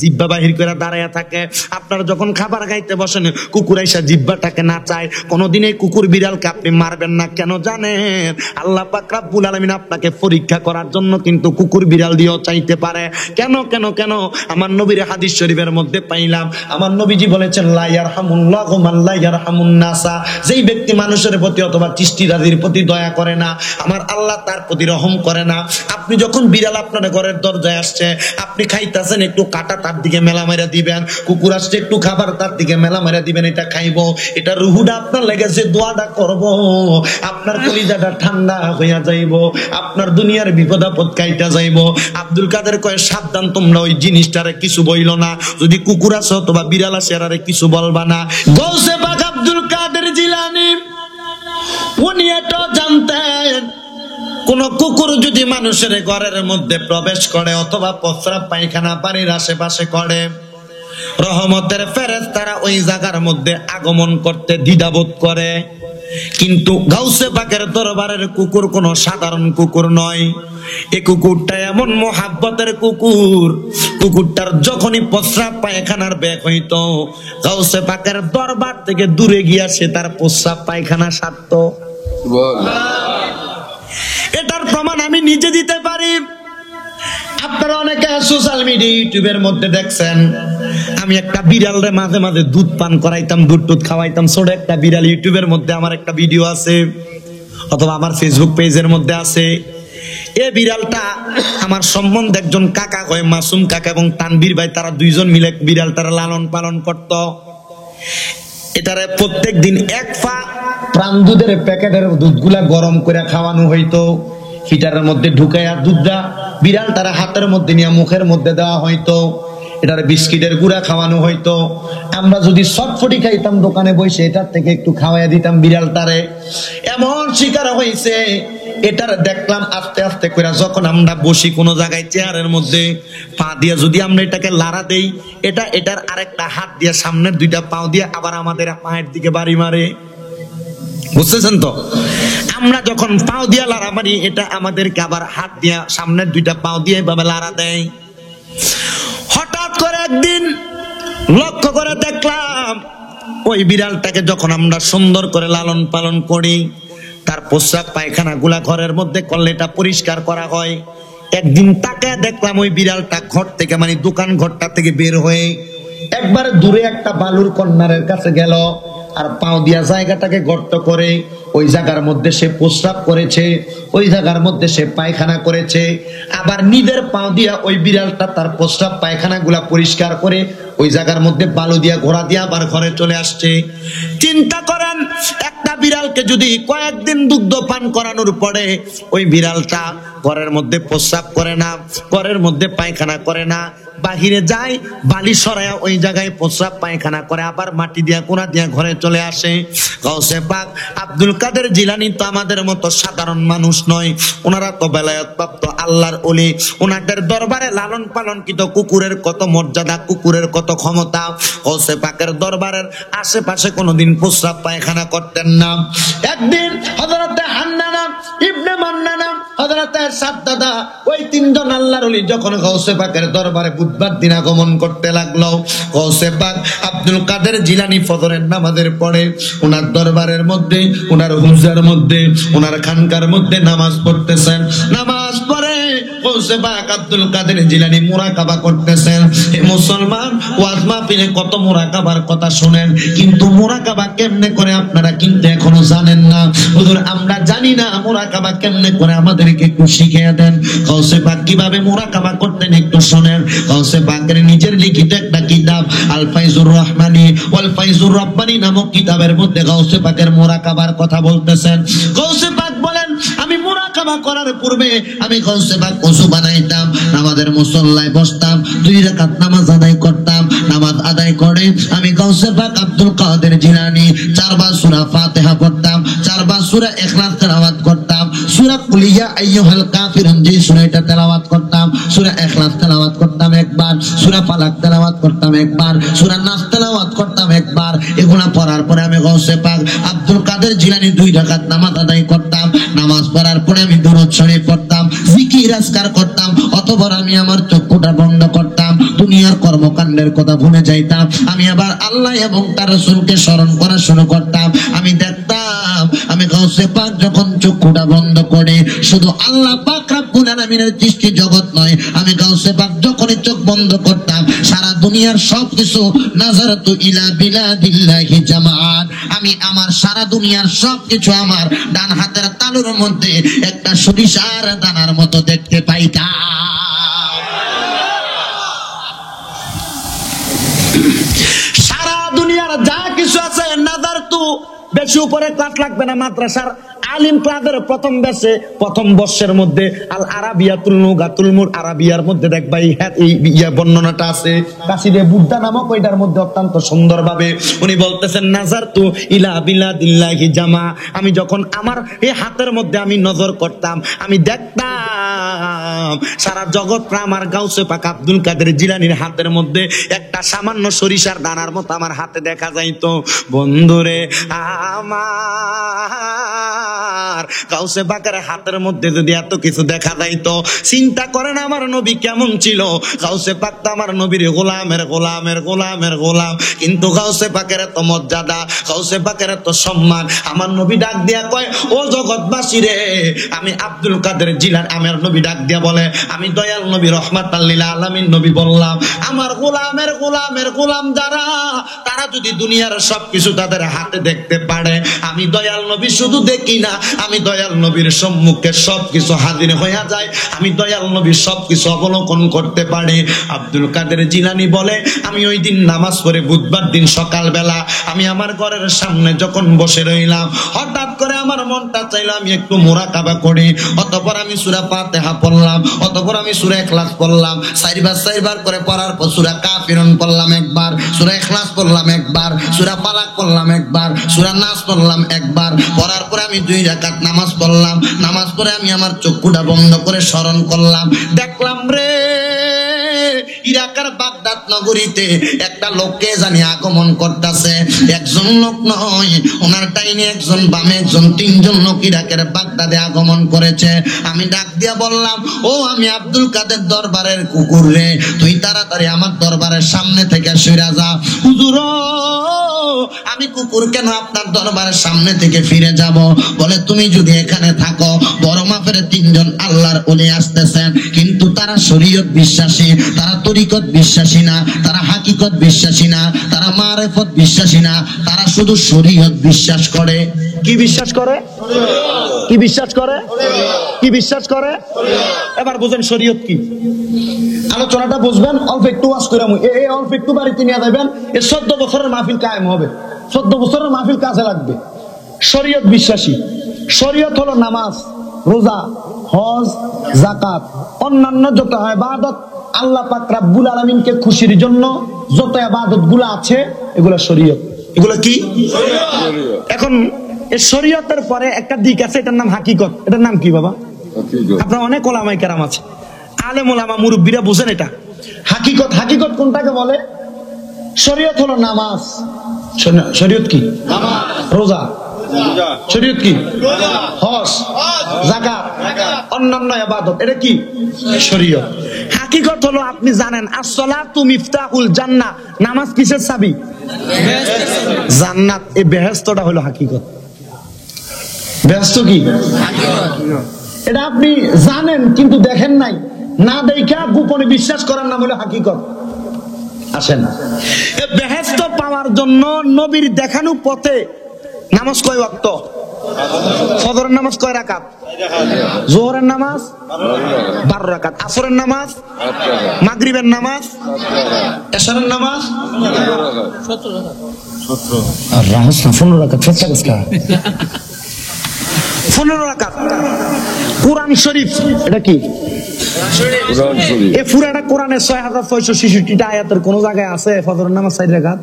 জিহ্বা বাহির করে দাঁড়ায়া থাকে। আপনারা যখন খাবার খাইতে বসেন কুকুর আইসা জিহ্বাটাকে নাচায়, কোনোদিন এই কুকুর বিড়ালকে আপনি মারবেন না। কেন জানেন? আল্লাহ পাক রব্বুল আলামিন আপনাকে পরীক্ষা করার জন্য কিন্তু কুকুর বিড়াল দিয়েও চাইতে পারে। কেন কেন কেন? আমার নবীর হাদিস শরীফের মধ্যে পাইলাম, আমার নবীজি বলেছেন লা ইয়ারহামুল্লাহু মান লা ইয়ারহামুন নাসা, যেই ব্যক্তি মানুষের প্রতি অথবা সৃষ্টিরাজির প্রতি দয়া করে না, আমার আল্লাহ তার প্রতি রহম করে না। আপনি যখন বিড়াল আপনার ঘরের দরজায় আসছে, আপনি খাইতেছেন, একটু কাটা তার দিকে মেলা মেরা দিবেন, কুকুর আসছে একটু খাবার তার দিকে মেলা মেরা দিবেন, এটা খাইবো, এটা রুহুটা আপনার লেগেছে, দোয়াটা করবো, আপনার কলিজাটা ঠান্ডা হইয়া যাইবো, আপনার দুনিয়ার বিপদ আপদ কাইটা যাইবো। আব্দুল কাদের কয় সাবধান, তোমরা ওই জিনিসটারে কিছু বইল না, যদি কুকুর আসো অথবা বিড়াল আসে আরে কিছু বলবা না। গৌসে পাক আব্দুল কাদের জিলানী উনি এটা জানতেন, কোন কুকুর যদি মানুষের ঘরের মধ্যে প্রবেশ করে অথবা প্রস্রাব পায়খানা বাড়ির আশেপাশে করে, রহমতের ফেরেশতারা ওই জায়গার মধ্যে আগমন করতে দ্বিধাবোধ করে। কিন্তু গাউসে পাকের দরবারের কুকুর কোন সাধারণ কুকুর নয়, এই কুকুরটা এমন মোহাব্বতের কুকুর, কুকুরটার যখনই প্রস্রাব পায়খানার ব্যাগ হইতো, গাউসে পাকের দরবার থেকে দূরে গিয়া সে তার প্রস্রাব পায়খানা সারতো। এটার প্রমাণ আমি নিজে দিতে পারি। আপনারা অনেকে সোশ্যাল মিডিয়া ইউটিউবের মধ্যে দেখছেন, আমি একটা বিড়ালরে মাঝে মাঝে দুধ পান করাইতাম, দুধ টুধ খাওয়াইতাম, ছোট একটা বিড়াল। ইউটিউবের মধ্যে আমার একটা ভিডিও আছে, অথবা আমার ফেসবুক পেজের মধ্যে আছে। এই বিড়ালটা আমার সম্বন্ধে একজন কাকা কয়, মাসুম কাকা এবং তানভীর ভাই, তারা দুইজন মিলে বিড়ালটার লালন পালন করত। এটারে প্রত্যেক দিন এক পা প্রাণ দুধের প্যাকেটের দুধগুলা গরম করে খাওয়ানো হইতো, হিটারের মধ্যে ঢুকাইয়া দুধটা বিড়াল তারা হাতের মধ্যে নিয়ে মুখের মধ্যে দেওয়া হইতো, এটার বিস্কিটের গুঁড়া খাওয়ানো হইতো। আমরা যদি চটফটি খাইতাম দোকানে বসে, এটার থেকে একটু খাওয়াইয়া দিতাম বিড়ালটারে। এমন শিকার হয়েছে, এটার দেখলাম আস্তে আস্তে করে যখন আমরা বসি কোন জায়গায় চেয়ারের মধ্যে, পা দিয়ে যদি আমরা এটাকে লাড়া দেই, এটা এটার আরেকটা হাত দিয়ে সামনের দুইটা পাও দিয়ে আবার আমাদের পায়ের দিকে বাড়ি মারে। বুঝতেছেন তো? আমরা যখন পাও দিয়ে লাড়া মারি, এটা আমাদেরকে আবার হাত দিয়ে সামনের দুইটা পাও দিয়ে এভাবে লাড়া দেয়। হঠাৎ করে একদিন লক্ষ্য করে দেখলাম, ওই বিড়ালটাকে যখন আমরা সুন্দর করে লালন পালন করি, তার প্রস্রাব পায়খানা গুলা ঘরের মধ্যে করলে এটা পরিষ্কার করা হয়। একদিন তাকে দেখলাম ওই বিড়ালটা ঘর থেকে, মানে দোকান ঘরটা থেকে বের হয়ে একবার দূরে একটা বালুর কর্নারের কাছে গেল, আর পাও দিয়া জায়গাটাকে গর্ত করে ওই জায়গার মধ্যে সে প্রস্রাব করেছে, ওই জায়গার মধ্যে সে পায়খানা করেছে। আবার নিজের পাও দিয়া ওই বিড়ালটা তার প্রস্রাব পায়খানা গুলা পরিষ্কার করে ওই জায়গার মধ্যে বালু দিয়া ঘোড়া দিয়া আবার ঘরে চলে আসছে। চিন্তা করেন, একটা বিড়ালকে যদি কয়েকদিন দুগ্ধ পান করানোর পরে ওই বিড়ালটা ঘরের মধ্যে প্রস্রাব করে না, ঘরের মধ্যে পায়খানা করে না, বাহিরে যায় বালি সরায়া ওই জায়গায় প্রস্রাব পায়খানা করে, আবার মাটি দিয়া কোনা দিয়া ঘরে চলে আসে। গাউসে পাক আব্দুল কাদের জিলানী তো আমাদের মতো সাধারণ মানুষ নয়, ওনারা তো বেলায়েত প্রাপ্ত আল্লাহর ওলি। ওনাদের দরবারে লালন পালন কিন্তু কুকুরের কত মর্যাদা, কুকুরের কত ক্ষমতা। গাউসে পাকের দরবারের আশেপাশে কোনোদিন প্রস্রাব পায়খানা করতেন না। একদিন হযরতে হান্নানা ইবনে মান্নানা, হযরতে সাদ্দাদা, ওই তিনজন আল্লাহর ওলি যখন গাউসে পাকের দরবারে বুধবার দিন আগমন করতে লাগলো, গাউসে পাক আব্দুল কাদের জিলানী ফজরের নামাজের পরে ওনার দরবারের মধ্যে, ওনার হুজরার মধ্যে, ওনার খানকার মধ্যে নামাজ পড়তেছেন। নামাজ পড়ে গাউসে পাক আব্দুল কাদের জিলানী মুরাকাবা করতেছেন। হে মুসলমান, ওয়াজ মাহফিলে কত মুরাকাবার কথা শুনেন, কিন্তু মুরাকাবা কেমনে করে আপনারা কিন্তু এখনো জানেন না। হুজুর আমরা জানি না মুরাকাবা কেমনে করে, আমাদেরকে একটু শিখিয়ে দেন। গাউসে পাক কিভাবে মুরাকাবা করতেন একটু শুনেন। গাউসে পাকের নিজের লিখিত একটা কিতাব আল ফাইজুর রহমানী ওয়াল ফাইজুর রব্বানী নামক কিতাবের মধ্যে গাউসে পাকের মুরাকাবার কথা বলতেছেন। গাউসে পাক বলেন, আমি মুরাকাবা করার পূর্বে আমি গাউসে পাক ওযু বানাইতাম, নামাজের মুসল্লায় বসতাম, 2 রাকাত নামাজ আদায় করতাম। নামাজ আদায় করে আমি গাউসে পাক আব্দুল কাদের জিলানী 4 বার সূরা ফাতিহা পড়তাম, 4 বার সূরা ইখলাস তেলাওয়াত করতাম, সূরা কুল ইয়া আইয়ুহাল কাফিরুন যে সূরাটা তেলাওয়াত করতাম, সূরা ইখলাস তেলাওয়াত করতাম একবার, সূরা ফালাক তেলাওয়াত করতাম একবার, সূরা নাস তেলাওয়াত করতাম একবার। এগুলা পড়ার পরে আমি গাউসে পাক আব্দুল কাদের জিলানী 2 রাকাত নামাজ আদায় করতাম। নামাজ পড়ার পরে আমি দুরূদ শরীফ পড়তাম, জিকির আজকার করতাম, অতঃপর আমি আমার চক্ষুটা বন্ধ করতাম, যাইতাম, দুনিয়ার কর্মকাণ্ডের কথা ভুলে যাইতাম, আমি আবার আল্লাহ এবং তার রাসূলকে স্মরণ করা শুরু করতাম। আমি দেখতাম আমি গাউসে পাক যখন চক্ষুটা বন্ধ করে, শুধু আল্লাহ পাক রব্বুল আলামিনের দৃষ্টি জগৎ নয়, আমি গাউসে পাক যখনই চোখ বন্ধ করতাম, সারা দুনিয়ার সবকিছু নাজারাতু ইলা বিলাদিল্লাহি জামাআত, আমি আমার সারা দুনিয়ার সবকিছু আমার ডান হাতের তালুর মধ্যে একটা সরিষার দানার মতো দেখতে পাইতাম। সারা দুনিয়ার যা কিছু আছে নাজারতু, বেশি উপরে ক্লাস লাগবে না, মাদ্রাসার আলিম ক্লাসের প্রথম ব্যাচে প্রথম বর্ষের মধ্যে আল আরাবিয়াতুল লুগাতুল মুর আরাবিয়ার মধ্যে দেখবা এই বর্ণনাটা আছে, কাসিদে বুদ্ধা নামক ওইটার মধ্যে অত্যন্ত সুন্দরভাবে উনি বলতেছেন নাজারতু ইলা বিলাদিল্লাহি জামা, আমি যখন আমার এই হাতের মধ্যে আমি নজর করতাম, আমি দেখতাম সারা জগৎটা আমার গাউসে পাক আব্দুল কাদের জিলানীর হাতের মধ্যে একটা সামান্য সরিষার দানার মতো আমার হাতে দেখা যাইতো। বন্ধুরে আমার গাউসে পাকের হাতের মধ্যে যদি এত কিছু দেখা যাইতো, চিন্তা করেন আমার নবী কেমন ছিল। গাউসে পাক তো আমার নবীর গোলামের গোলামের গোলামের গোলাম, কিন্তু গাউসে পাকের এত মর্যাদা, গাউসে পাকের এত সম্মান। আমার নবী ডাক দিয়া কয়, ও জগৎবাসী রে, আমি আব্দুল কাদের জিলানী, আমার নবী ডাক দিয়া বলে, আমি দয়াল নবী রহমাতাল লিল আলামিন নবী বললাম, আমার গোলামের গোলামের গোলাম যারা, তারা যদি দুনিয়ার সবকিছু তাদের হাতে দেখতে পারে, আমি দয়াল নবী শুধু দেখি না, আমি দয়াল নবীর সম্মুখে সবকিছু হাজির হইয়া যায়, আমি দয়াল নবীর সবকিছু অবলোকন করতে পারি। আব্দুল কাদের জিলানী বলে, আমি ওই দিন নামাজ পড়ে বুধবার দিন সকালবেলা আমি আমার ঘরের সামনে যখন বসে রইলাম, হঠাৎ করে আমার মনটা চাইলো আমি একটু মুরাকাবা করি। অতঃপর আমি সূরা ফাতিহা পড়লাম, অতঃপর আমি সূরা ইখলাস পড়লাম, চারবার করে পড়ার পর সূরা কাফিরুন পড়লাম একবার, সূরা ইখলাস পড়লাম একবার, সূরা ফালাক পড়লাম একবার, সূরা নাস পড়লাম একবার, পড়ার পরে আমি 2 রাকাত নামাজ পড়লাম। নামাজ পড়ে আমি আমার চক্ষুটা বন্ধ করে স্মরণ করলাম, দেখলাম রে ইরাকের বাগদাদ নগরীতে একটা লোককে জানি আগমন করতেছে। একজন লোক নয়, ওনার ডাইনে একজন, বামে একজন, 3 জন লোক ইরাকের বাগদাদে আগমন করেছে। আমি ডাক দিয়া বললাম, ও আমি আব্দুল কাদের দরবারের কুকুর রে, তুই তাড়াতাড়ি আমার দরবারের সামনে থেকে সরে যা। হুজুর আমি কুকুর কেন আপনার দরবারের সামনে থেকে ফিরে যাব? বলে, তুমি যদি এখানে থাকো, বড় মাপের 3 জন আল্লাহর ওলি আসতেছেন, কিন্তু তারা শরীয়ত বিশ্বাসী, তারা তরিকত বিশ্বাসী না, তারা হাকিকত বিশ্বাসী না, তারা মারেফত বিশ্বাসী না, তারা শুধু শরীয়ত বিশ্বাস করে। কি বিশ্বাস করে? কি বিশ্বাস করে? কি বিশ্বাস করে? এবার বুঝেন শরীয়ত কি। আলোচনাটা বুঝবেন, অল্প একটু ওয়াজ করে এই অল্প একটু বাড়িতে নিয়ে যাবেন, 14 বছরের মাহফিল কায়েম হবে, 14 বছরের মাহফিল কাজে লাগবে। শরীয়ত বিশ্বাসী, শরীয়ত হলো নামাজ, রোজা, হজ, যাকাত, অন্যান্য যত ইবাদত আল্লাহ পাক রব্বুল আলামিনকে খুশির জন্য যত ইবাদত গুলো আছে, এগুলো শরীয়ত। এগুলো কি? এখন এই শরীয়তের পরে একটা দিক আছে, এটার নাম হাকিকত। এটার নাম কি বাবা? আপনার অনেক ওলামায়ে কেরাম আছে, আলেম ওলামা মুরব্বীরা বুঝেন এটা। হাকিকত, হাকিকত কোনটাকে বলে? শরীয়ত হলো নামাজ, শরীয়ত কি? রোজা, শরীয়ত কি? হজ, যাকাত, অন্যান্য ইবাদত, এটা কি? শরীয়ত। হাকিকত হলো আপনি জানেন as-সালাতু মিফতাহুল জান্নাহ, নামাজ কিসের চাবি? জান্নাত। এই বেহেশতটা হলো হাকিকত। বেহেশত কি? এটা আপনি জানেন কিন্তু দেখেন নাই, না দেখা গোপনে বিশ্বাস করার নাম হলো হাকিকত। আসেন, এই বেহেশত পাওয়ার জন্য নবীর দেখানো পথে নামাজ কয় ওয়াক্ত? ফজরের নামাজ কয় রাকাত? যোহরের নামাজ 12 রাকাত, আসরের নামাজ, মাগরিবের নামাজ, এশারের নামাজ 17 রাকাত। 15 রাকাত। কোরআন শরীফ, এটা কি? এই পুরাটা কোরআনের 6666টা আয়াতের কোন জায়গায় আছে ফজরের নামাজ 4 রাকাত,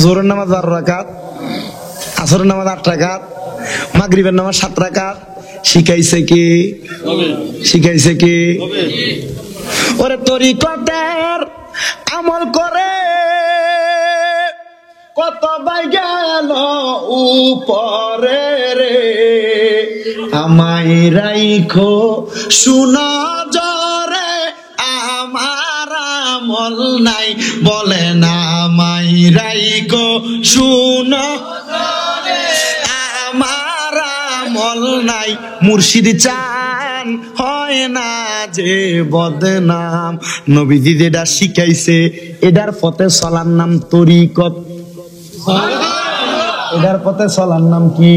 যোহরের নামাজ 12 রাকাত, আসরের নামাজ 8 রাকাত, মাগরিবের নামাজ 7 রাকাত? শিখাইছে কি? শিখাইছে কি? ওরে তরিকতের আমল করে কত বাই গেল উপরে রে, আমায় রাইখো সুনা জরে আমার আমল নাই, বলে না মাইরাই গো শুনো আমার আমল নাই। মুর্শিদ চান হয় না যে বদনাম, নবীজি যেটা শিখাইছে এটার পথে চলার নাম তরিকত। এটার পথে চলার নাম কি?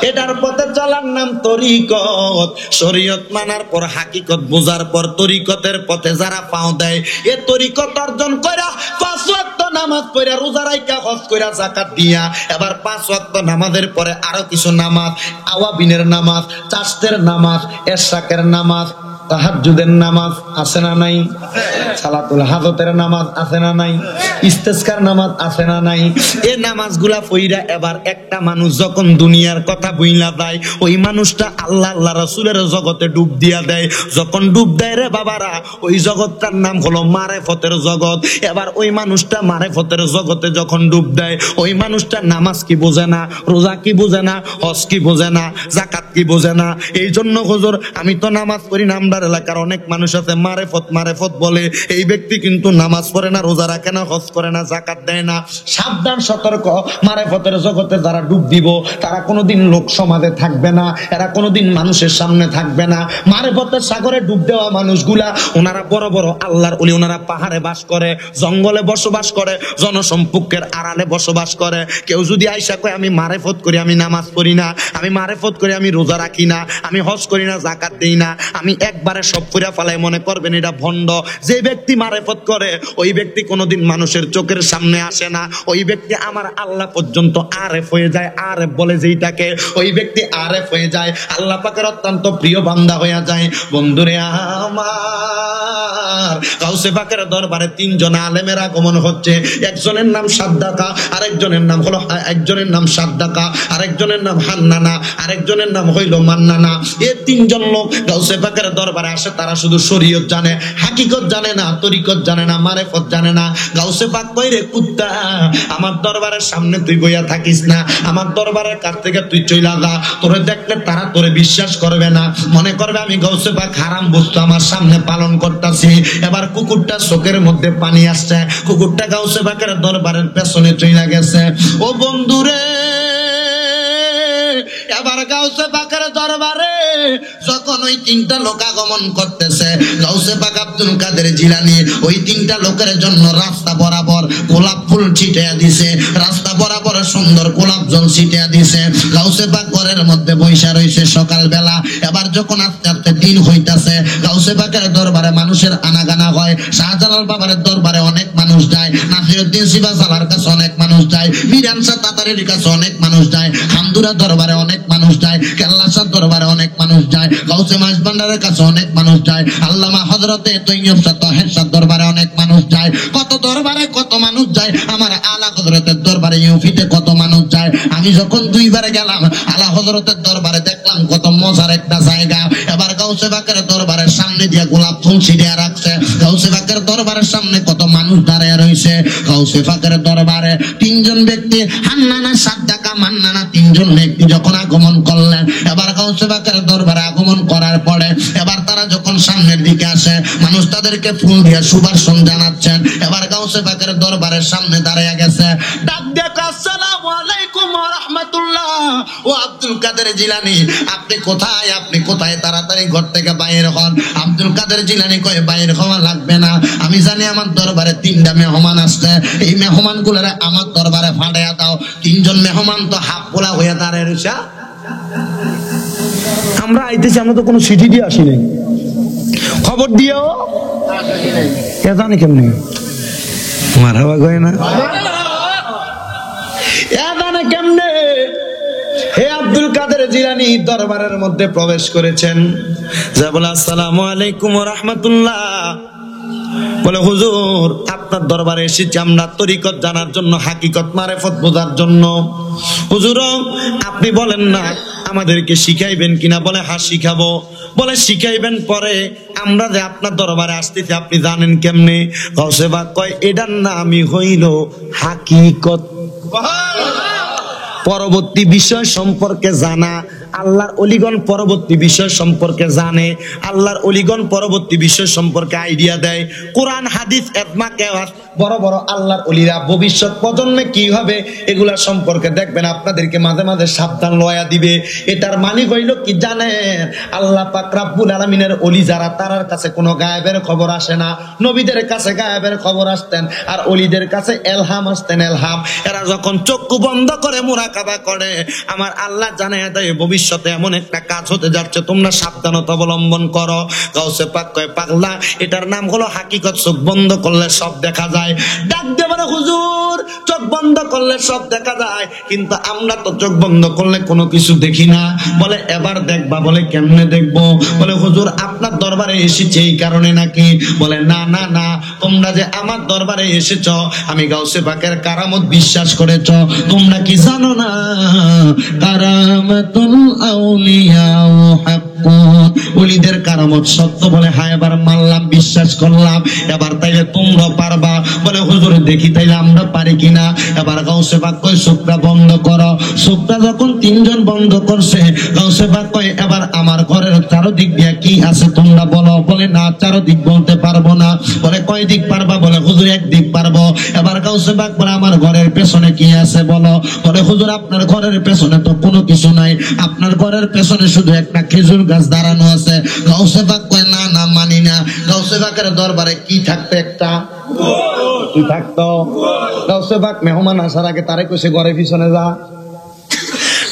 এটার পথে চলার নাম তরিকত। শরীয়ত মানার পর, হাকিকত বোঝার পর তরিকতের পথে যারা পাও দেয়, এ তরিকত অর্জন কইরা 5 ওয়াক্ত নামাজ পড়া, রোজা রাইখা, হজ কইরা, যাকাত দিয়া, এবার 5 ওয়াক্ত নামাজের পরে আরো কিছু নামাজ, আওয়াবিনের নামাজ, চাষতের নামাজ, এশরাকের নামাজ, তাহাজ্জুদের নামাজ আছে না নাই? সালাতুল হাজতের নামাজ আছে না নাই? ইস্তেসকার নামাজ আছে না নাই? এই নামাজগুলা পইরা এবার একটা মানুষ যখন দুনিয়ার কথা বুইলা যায়, ওই মানুষটা আল্লাহ আল্লাহ রাসূলের জগতে ডুব দিয়া দেয়। যখন ডুব দেয় রে বাবারা, ওই জগৎটার নাম হলো মারেফতের জগৎ। এবার ওই মানুষটা মারেফতের জগতে যখন ডুব দেয়, ওই মানুষটা নামাজ কি বোঝে না, রোজা কি বোঝে না, হজ কি বোঝে না, যাকাত কি বোঝে না। এই জন্য হুজুর আমি তো নামাজ পড়ি না, এলাকার অনেক মানুষ আছে মারেফত মারেফত বলে, এই ব্যক্তি কিন্তু নামাজ পড়ে না, রোজা রাখে না, হজ করে না, যাকাত দেয় না। সাবধান, সতর্ক। মারেফতের জগতে যারা ডুব দিব তারা কোনোদিন লোক সমাজে থাকবে না, এরা কোনোদিন মানুষের সামনে থাকবে না। মারেফতের সাগরে ডুব দেওয়া মানুষগুলা, ওনারা বড় বড় আল্লাহর ওলি, ওনারা পাহাড়ে বাস করে, জঙ্গলে বসবাস করে, জনসম্পর্কের আড়ালে বসবাস করে। কেউ যদি আইসা কয় আমি মারেফত করি, আমি নামাজ পড়ি না, আমি মারেফত করি, আমি রোজা রাখি না, আমি হজ করি না, যাকাত দেই না, আমি একবারে সব পুরা ফালাই, মনে করবেন এটা ভণ্ড। যে ব্যক্তি মারেফত করে ওই ব্যক্তি কোনোদিন মানুষের চোখের সামনে আসে না, ওই ব্যক্তি আমার আল্লাহ পর্যন্ত আরেফ হয়ে যায়। আরেফ বলে যেইটাকে, ওই ব্যক্তি আরেফ হয়ে যায়, আল্লাহ পাকের অত্যন্ত প্রিয় বান্দা হয়ে যায়। বন্ধুরে আমার, গাউসে পাকের দরবারে 3 জন আলেমের আগমন হচ্ছে। একজনের নাম সাদ্দাকা, আরেকজনের নাম হলো, একজনের নাম সাদ্দাকা, আরেকজনের নাম হান্নানা, আরেকজনের নাম হইল মান্নানা। এই 3 জন লোক গাউসে পাকের দরবারে আসে। তারা শুধু শরীয়ত জানে, হাকিকত জানে না, তরিকত জানে না, মারেফত জানে না। গাউসে পাক কই রে কুত্তা, আমার দরবারের সামনে তুই বইয়া থাকিস না, আমার দরবারের কাছ থেকে তুই চইলা যা। তোরে দেখলে তারা তোরে বিশ্বাস করবে না, মনে করবে আমি গাউসে পাক হারাম বস্তু আমার সামনে পালন করতেছি। এবার কুকুরটা চোখের মধ্যে পানি আসছে, কুকুরটা গাউসে পাকের দরবারের পেছনে চইলা গেছে। ও বন্ধুরে, এবার গাউসে পাকের দরবারে যখন ওই 3টা লোক আগমন করতেছে, গাউসে পাক আব্দুল কাদের জিলানী ওই 3টা লোকের জন্য রাস্তা বরাবর গোলাপ ফুল ছিটিয়ে দিছে, রাস্তা বরাবর সুন্দর গোলাপ জল ছিটিয়ে দিছে। গাউসে পাক ঘরের মধ্যে বৈশা রইছে সকাল বেলা। এবার যখন আস্তে আস্তে দিন হইতাছে, গাউসে পাকের দরবারে মানুষের আনাগানা হয়। শাহজালাল বাবার দরবারে অনেক মানুষ যায়, নাসিরউদ্দিন সিবাসালার কাছে অনেক মানুষ যায়, মিরান শাহ তাতারির কাছে অনেক মানুষ যায়, খামদুরা দরবারে অনেক মানুষ যায়, কেল্লা শাহ দরবারে অনেক মানুষ যায়, গাউসে মাঝ ভান্ডারের কাছে অনেক মানুষ যায়, আল্লামা হযরতে তৈয়ব শাহ তাহের শাহ দরবারে অনেক মানুষ যায়। কত দরবারে কত মানুষ যায়, আমার আলা হযরতের দরবারে ইউফিতে কত মানুষ যায়। আমি যখন 2বার গেলাম আলা হযরতের দরবারে, দেখলাম কত মজার একটা জায়গা। এবার গাউসে পাকের দরবারের সামনে দিয়ে গোলাপ ফুল ছিটিয়ে রাখছে, গাউসে পাকের দরবারের সামনে কত মানুষ দাঁড়িয়ে রয়েছে। গাউসে পাকের দরবারে 3 জন ব্যক্তি, হান্নানা, সাদ্দাকা, মান্নানা, 3 জন ব্যক্তি যখন আগমন করলেন, এবার গাউসে পাকের দরবারে আগমন করার পরে এবার তারা যখন সামনের দিকে আসে, মানুষ তাদেরকে ফুল দিয়ে সুভাষণ জানাচ্ছেন। এবার গাউসে পাকের দরবারের সামনে দাঁড়িয়ে গেছে, ডাক দিয়ে আসসালামু আলাইকুম ওয়া রাহমাতুল্লাহ। ও আব্দুল কাদের জিলানী, আপনি কোথায়, আপনি কোথায়? তাড়াতাড়ি ঘর থেকে বাইরে হন। আব্দুল কাদের জিলানী কয়ে বাইরে হওয়া লাগবে না, আমি জানি আমার দরবারে 3টা মেহমান আসছে, এই মেহমান গুলারে আমার দরবারে ফাটাইয়া দাও। 3 জন মেহমান তো হাফ পোলা হয়ে দাঁড়িয়ে রয়েছে। আমরা আইতেছি, আমরা তো কোনো চিঠি দিয়ে আসি নাই, খবর দিয়েও কে জানে কেমনি মারাবা গয় না, এ জানে কেমনে। হে আব্দুল কাদের জিলানী দরবারের মধ্যে প্রবেশ করেছেন, যা বলে আসসালামু আলাইকুম ওয়া রাহমাতুল্লাহ। বলে হুজুর, আপনার দরবারে এসেছি আমরা তরিকত জানার জন্য, হাকিকত মারেফত বোঝার জন্য। হুজুর, আপনি বলেন না আমাদেরকে শিখাইবেন কিনা? বলে হ্যাঁ শিখাবো। বলে শিখাইবেন, পরে আমরা যে আপনার দরবারে আসতেছি আপনি জানেন কেমনে? গাউসে পাক কয় এটার নামই হইল হাকিকত। পরবর্তী বিষয় সম্পর্কে জানা আল্লাহর অলিগণ পরবর্তী বিষয় সম্পর্কে জানে, আল্লাহর অলিগণ পরবর্তী বিষয় সম্পর্কে আইডিয়া দেয়। কোরআন হাদিস ইজমা কিয়াস বড় বড় আল্লাহর অলিরা ভবিষ্যৎ প্রজন্মে কি হবে এগুলা সম্পর্কে দেখবেন আপনাদেরকে মাঝে মাঝে সাবধান লয়া দিবে। এটার মানে হইল কি জানেন, আল্লাহ পাক রব্বুল আলামিনের অলি যারা তারার কাছে কোনো গায়েবের খবর আসে না। নবীদের কাছে গায়েবের খবর আসতেন আর অলিদের কাছে এলহাম আসতেন, এলহাম। এরা যখন চক্ষু বন্ধ করে মুরাকাবা করে আমার আল্লাহ জানায়া দেয় ভবিষ্যতে এমন একটা কাজ হতে যাচ্ছে, তোমরা সাবধানতা অবলম্বন করো। গাউসে পাক কয় পাগলা, এটার নাম হলো হাকিকত। চোখ বন্ধ করলে সব দেখা যায়। ডাক দিয়ে বলে হুজুর চোখ বন্ধ করলে সব দেখা যায়, কিন্তু আমরা তো চোখ বন্ধ করলে কোনো কিছু দেখি না। বলে এবার দেখবা। বলে কেমনে দেখবো? বলে হুজুর আপনার দরবারে এসেছি এই কারণে নাকি? বলে না না না, তোমরা যে আমার দরবারে এসেছ আমি গাউসে পাকের কারামত বিশ্বাস করেছ, তোমরা কি জানো না কারামাতুল আউলিয়া হাক্কুন, ওলিদের কারামত সত্য। বলে হ্যাঁ এবার মানলাম, বিশ্বাস করলাম। এবার তাইলে তোমরা পারবা? বলে হুজুর দেখি তাইলে আমরা পারি কিনা। এবার গাউসে পাক কয় চোখটা বন্ধ করো। চোখটা যখন তিনজন বন্ধ করছে গাউসে পাক কয় এবার আমার ঘরের চারদিক দিয়ে কি আছে তোমরা বলো। বলে না চারদিক বলতে পারবো না। বলে কয় দিক পারবা? বলে হুজুর এক দিক পারবো। এবার গাউসে পাক বলে আমার ঘরের পেছনে কি আছে বলো। বলে হুজুর আপনার ঘরের পেছনে তো কোনো কিছু নাই, আপনার ঘরের পেছনে শুধু একটা খেজুর গাছ দাঁড়ানো আছে। গাউসে পাক কয় না না মানি না। গাউসে পাকের দরবারে কি থাকতো? একটা কি থাকতো? গাউসে পাক মেহমান আসার আগে তারে কইছে ঘরের পিছনে যা।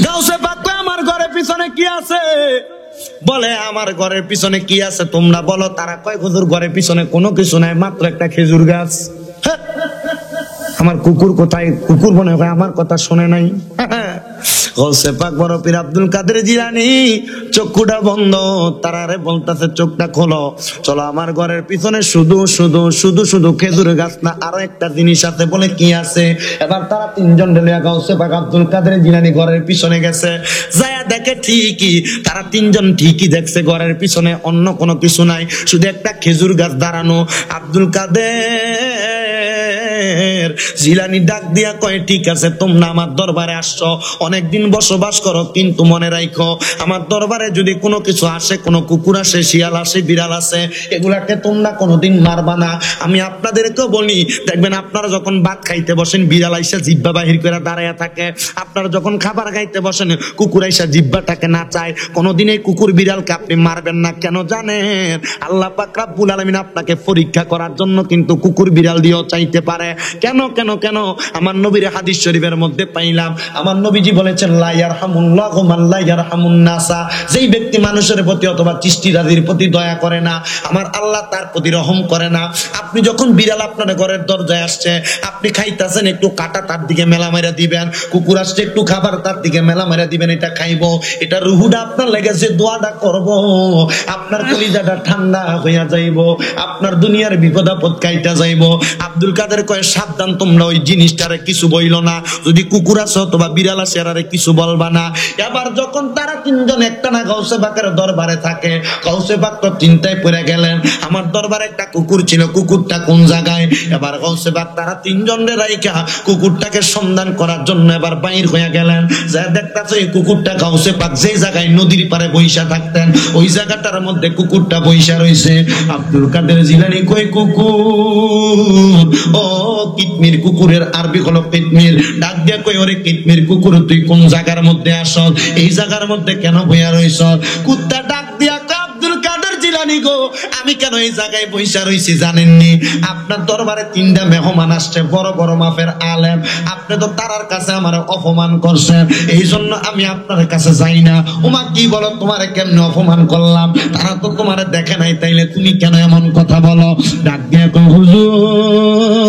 গাউসে পাক কয় আমার ঘরের পিছনে কি আছে? বলে আমার ঘরের পিছনে কি আছে তোমরা বলো। তারা কয় হুজুর ঘরের পিছনে কোনো কিছু নাই, মাত্র একটা খেজুর গাছ। আমার কুকুর কোথায়? কুকুর মনে হয় আমার কথা শুনে নাই। গাউসে পাক বড় পীর আব্দুল কাদের জিলানী চক্ষুটা বন্ধ, তারারে বলতেছে চোখটা খোলো, চলো আমার ঘরের পিছনে শুধু শুধু শুধু শুধু খেজুর গাছ না আরো একটা জিনিস আছে। বলে কি আছে? এবার তারা তিনজন রেলিয়া গাউসে পাক আব্দুল কাদের জিলানী ঘরের পিছনে গেছে। যায়া দেখে ঠিকই, তারা তিনজন ঠিকই দেখছে ঘরের পিছনে অন্য কোনো কিছু নাই, শুধু একটা খেজুর গাছ দাঁড়ানো। আব্দুল কাদের জিলানী ডাক দিয়া কয় ঠিক আছে তোমরা আমার দরবারে আসছো, অনেকদিন বসবাস করো, কিন্তু মনে রাখো আমার দরবারে যদি কোনো কিছু আসে, কোনো কুকুর আসে, শিয়াল আসে, বিড়াল আসে, এগুলাকে তোমরা কোনোদিন মারবা না। আমি আপনাদেরকেও বলি, দেখবেন আপনারা যখন ভাত খাইতে বসেন বিড়াল আইসা জিহ্বা বাহির করে দাঁড়াইয়া থাকে, আপনারা যখন খাবার খাইতে বসেন কুকুর আইসা জিহ্বাটাকে নাচায়, কোনোদিন এই কুকুর বিড়ালকে আপনি মারবেন না। কেন জানেন? আল্লাহ পাক রব্বুল আলামিন আপনাকে পরীক্ষা করার জন্য কিন্তু কুকুর বিড়াল দিয়েও চাইতে পারে। কেন কেন কেন? আমার নবীর হাদিস শরীফের মধ্যে পাইলাম, আমার নবীজি বলেছেন লা ইয়ারহামুল্লাহু মান লা ইয়ারহামুন নাসা, যেই ব্যক্তি মানুষের প্রতি অথবা সৃষ্টিরাজির প্রতি দয়া করে না, আমার আল্লাহ তার প্রতি রহম করে না। আপনি যখন বিড়াল আপনার ঘরের দরজায় আসছে, আপনি খাইতেছেন, একটু কাটা তার দিকে মেলা মেরা দিবেন, কুকুর আসছে একটু খাবার তার দিকে মেলা মেরা দিবেন, এটা খাইবো, এটা রুহুটা আপনার লেগেছে, দোয়াটা করব, আপনার কলিজাটা ঠান্ডা হইয়া যাইব, আপনার দুনিয়ার বিপদ আপদ কাইটা যাইব। আব্দুল কাদের কয় সাবধান, তোমরা ওই জিনিসটারে কিছু বইল না, যদি কুকুর আছে অথবা বিড়াল আছে এরারে কিছু বলবা না। এবার যখন তারা তিনজন একটানা গাউসে পাকের দরবারে থাকে, গাউসে পাক তো চিন্তায় পড়ে গেলেন, আমার দরবারে একটা কুকুর ছিল, কুকুরটা কোন জায়গায়? এবার গাউসে পাক তারা তিনজনের রাইখা কুকুরটাকে সন্ধান করার জন্য এবার বাইর হয়ে গেলেন। যা দেখতাছে এই কুকুরটা গাউসে পাক যে জায়গায় নদীর পারে বইসা থাকতেন ওই জায়গাটার মধ্যে কুকুরটা বইসা রয়েছে। আব্দুল কাদের জিলানী কই কুকুর, ও কিতমির, কুকুরের আরবি হলো কিতমির। ডাক দিয়া কই ওরে কিতমির কুকুর, তুই কোন জায়গার মধ্যে আসল? এই জায়গার মধ্যে কেন বইয়া রইছ? কুত্তা ডাক দিয়া কয় আব্দুল কাদের জিলানী গো, আমি কেন এই জায়গায় বইসা রইছি জানেননি? আপনার দরবারে তিনটা মেহমান আসছে, বড় বড় মাপের আলেম, আপনি তো তারার কাছে আমার অপমান করছেন, এই জন্য আমি আপনার কাছে যাই না। ওমা কি বলো, তোমারে কেমনে অপমান করলাম? তারা তো তোমারে দেখে নাই, তাইলে তুমি কেন এমন কথা বলো? ডাক দিয়া কয় হুজুর,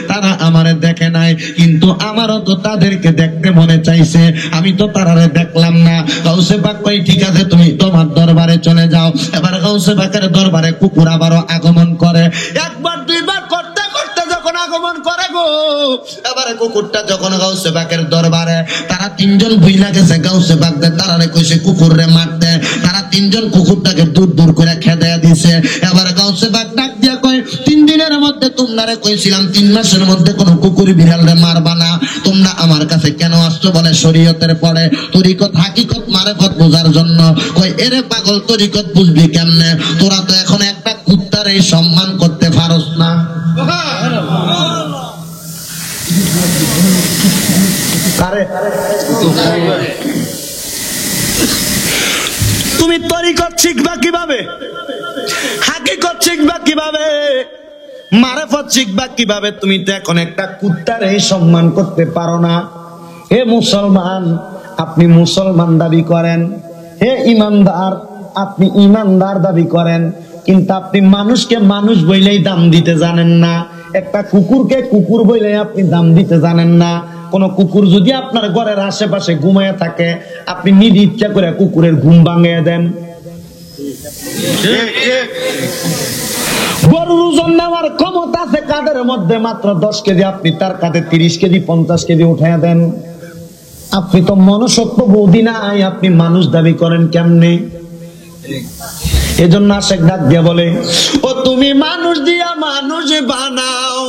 তারা আমারে দেখে নাই, কিন্তু আমারও তো তাদেরকে দেখতে মনে চাইছে, আমি তো তারারে দেখলাম না। গাউসে পাক কই ঠিক আছে তুমি তোমার দরবারে চলে যাও। এবার গাউসে পাকের দরবারে কুকুর আবারও আগমন করে, একবার দুইবার করতে করতে যখন আগমন করে গো, এবারে কুকুরটা যখন গাউসে পাকের দরবারে, তারা তিনজন ভুইলা গেছে গাউসে পাক তারারে কইছে কুকুররে মারতে, তারা তিনজন কুকুরটাকে দূর দূর করে খেদাইয়া দিছে। এবারে গাউসে পাক ডাক দিয়া কয় 3 দিনের মধ্যে মধ্যে তোমরা কইছিলাম 3 মাসের মধ্যে কোন কুকুর বিড়ালরে মারবা না, তোমরা আমার কাছে কেন আসছো বলে শরীয়তের পড়ে তরিকত হাকিকত মারেফত বোঝার জন্য। কই এরে পাগল তরিকত বুঝবি কেমনে, তোরা তো এখন একটা কুত্তার এই সম্মান করতে পারস না। তুমি তরিকত শিখবা কিভাবে, হাকিকত শিখবা কিভাবে, মারেফত শিখবা কিভাবে? তুমি তো এখন একটা কুত্তার এই সম্মান করতে পারো না। হে মুসলমান, আপনি মুসলমান দাবি করেন, হে ইমানদার আপনি ইমানদার দাবি করেন, কিন্তু আপনি মানুষকে মানুষ বইলেই দাম দিতে জানেন না, একটা কুকুরকে কুকুর বইলে আপনি দাম দিতে জানেন না। কোন কুকুর যদি আপনার ঘরের আশেপাশে ঘুমায় থাকে, আপনি নিজ ইচ্ছা করে কুকুরের ঘুম ভাঙিয়ে দেন। গরুর ওজন নেওয়ার ক্ষমতা আছে কাদের মধ্যে? মাত্র 10 কেজি, আপনি তার কাঁধে 30 কেজি 50 কেজি উঠাইয়া দেন। আপনি তো মনুষ্যত্ব বোধই নাই, আপনি মানুষ দাবি করেন কেমনে? এজন্য আশেক ডাক দিয়া বলে, ও তুমি মানুষ দিয়া মানুষ বানাও,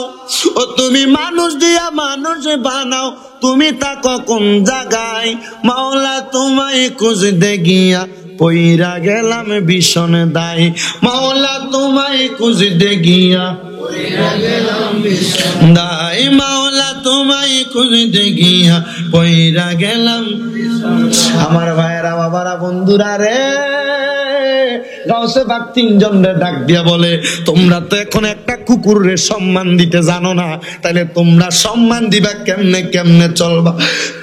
ও তুমি মানুষ দিয়া মানুষ বানাও, তুমি তাকো কোন জায়গায়? মাওলা তোমায় খুঁজতে গিয়া পইরা গেলাম ভীষণ দায়, মাওলা তোমায় খুঁজতে গিয়া পইরা গেলাম ভীষণ দায়, মাওলা তোমায় খুঁজতে গিয়া পইরা গেলাম। আমার ভাইয়েরা, বাবারা, বন্ধুরা রে, গাউসে পাক 3 জনরে ডাক দিয়া বলে, তোমরা তো এখন একটা কুকুরের সম্মান দিতে জানো না, তাহলে তোমরা সম্মান দিবা কেমনে, কেমনে চলবা?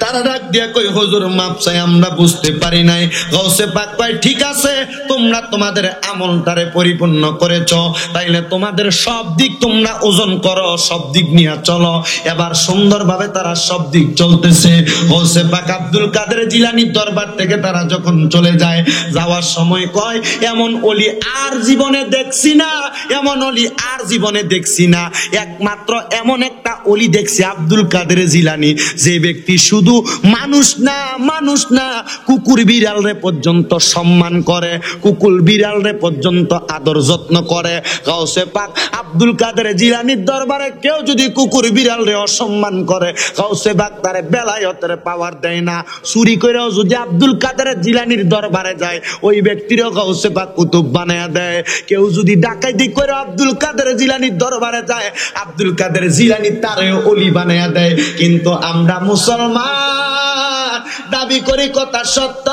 তারা ডাক দিয়া কই, হুজুর মাপ চাই, আমরা বুঝতে পারি নাই। গাউসে পাক কয়, ঠিক আছে, তোমরা তোমাদের আমলটারে পরিপূর্ণ করেছো, তাইলে তোমাদের সব দিক তোমরা ওজন করো, সব দিক নিয়ে চলো। এবার সুন্দরভাবে তারা সব দিক চলতেছে। গাউসে পাক আব্দুল কাদের জিলানীর দরবার থেকে তারা যখন চলে যায়, যাওয়ার সময় কয়, এমন ওলি আর জীবনে দেখছি না, এমন ওলি আর জীবনে দেখছি না। একমাত্র এমন একটা ওলি দেখছি, আব্দুল কাদের জিলানী, যে ব্যক্তি শুধু মানুষ না, মানুষ না, কুকুর বিড়াল রে পর্যন্ত সম্মান করে, কুকুর বিড়াল রে পর্যন্ত আদর যত্ন করে। গাউসে পাক আব্দুল কাদের জিলানীর দরবারে কেউ যদি কুকুর বিড়াল রে অসম্মান করে, গাউসে পাক তারে বেলায়েতের পাওয়ার দেয় না। চুরি করেও যদি আব্দুল কাদের জিলানীর দরবারে যায়, ওই ব্যক্তিরও গাউসে পাক কুতুব বানায়া দেয়। কেউ যদি ডাকাইতি করে আব্দুল কাদের জিলানীর দরবারে যায়, আব্দুল কাদের জিলানী তারে ওলি বানায়া দেয়। কিন্তু আমরা মুসলমান দাবি করি কথা সত্য,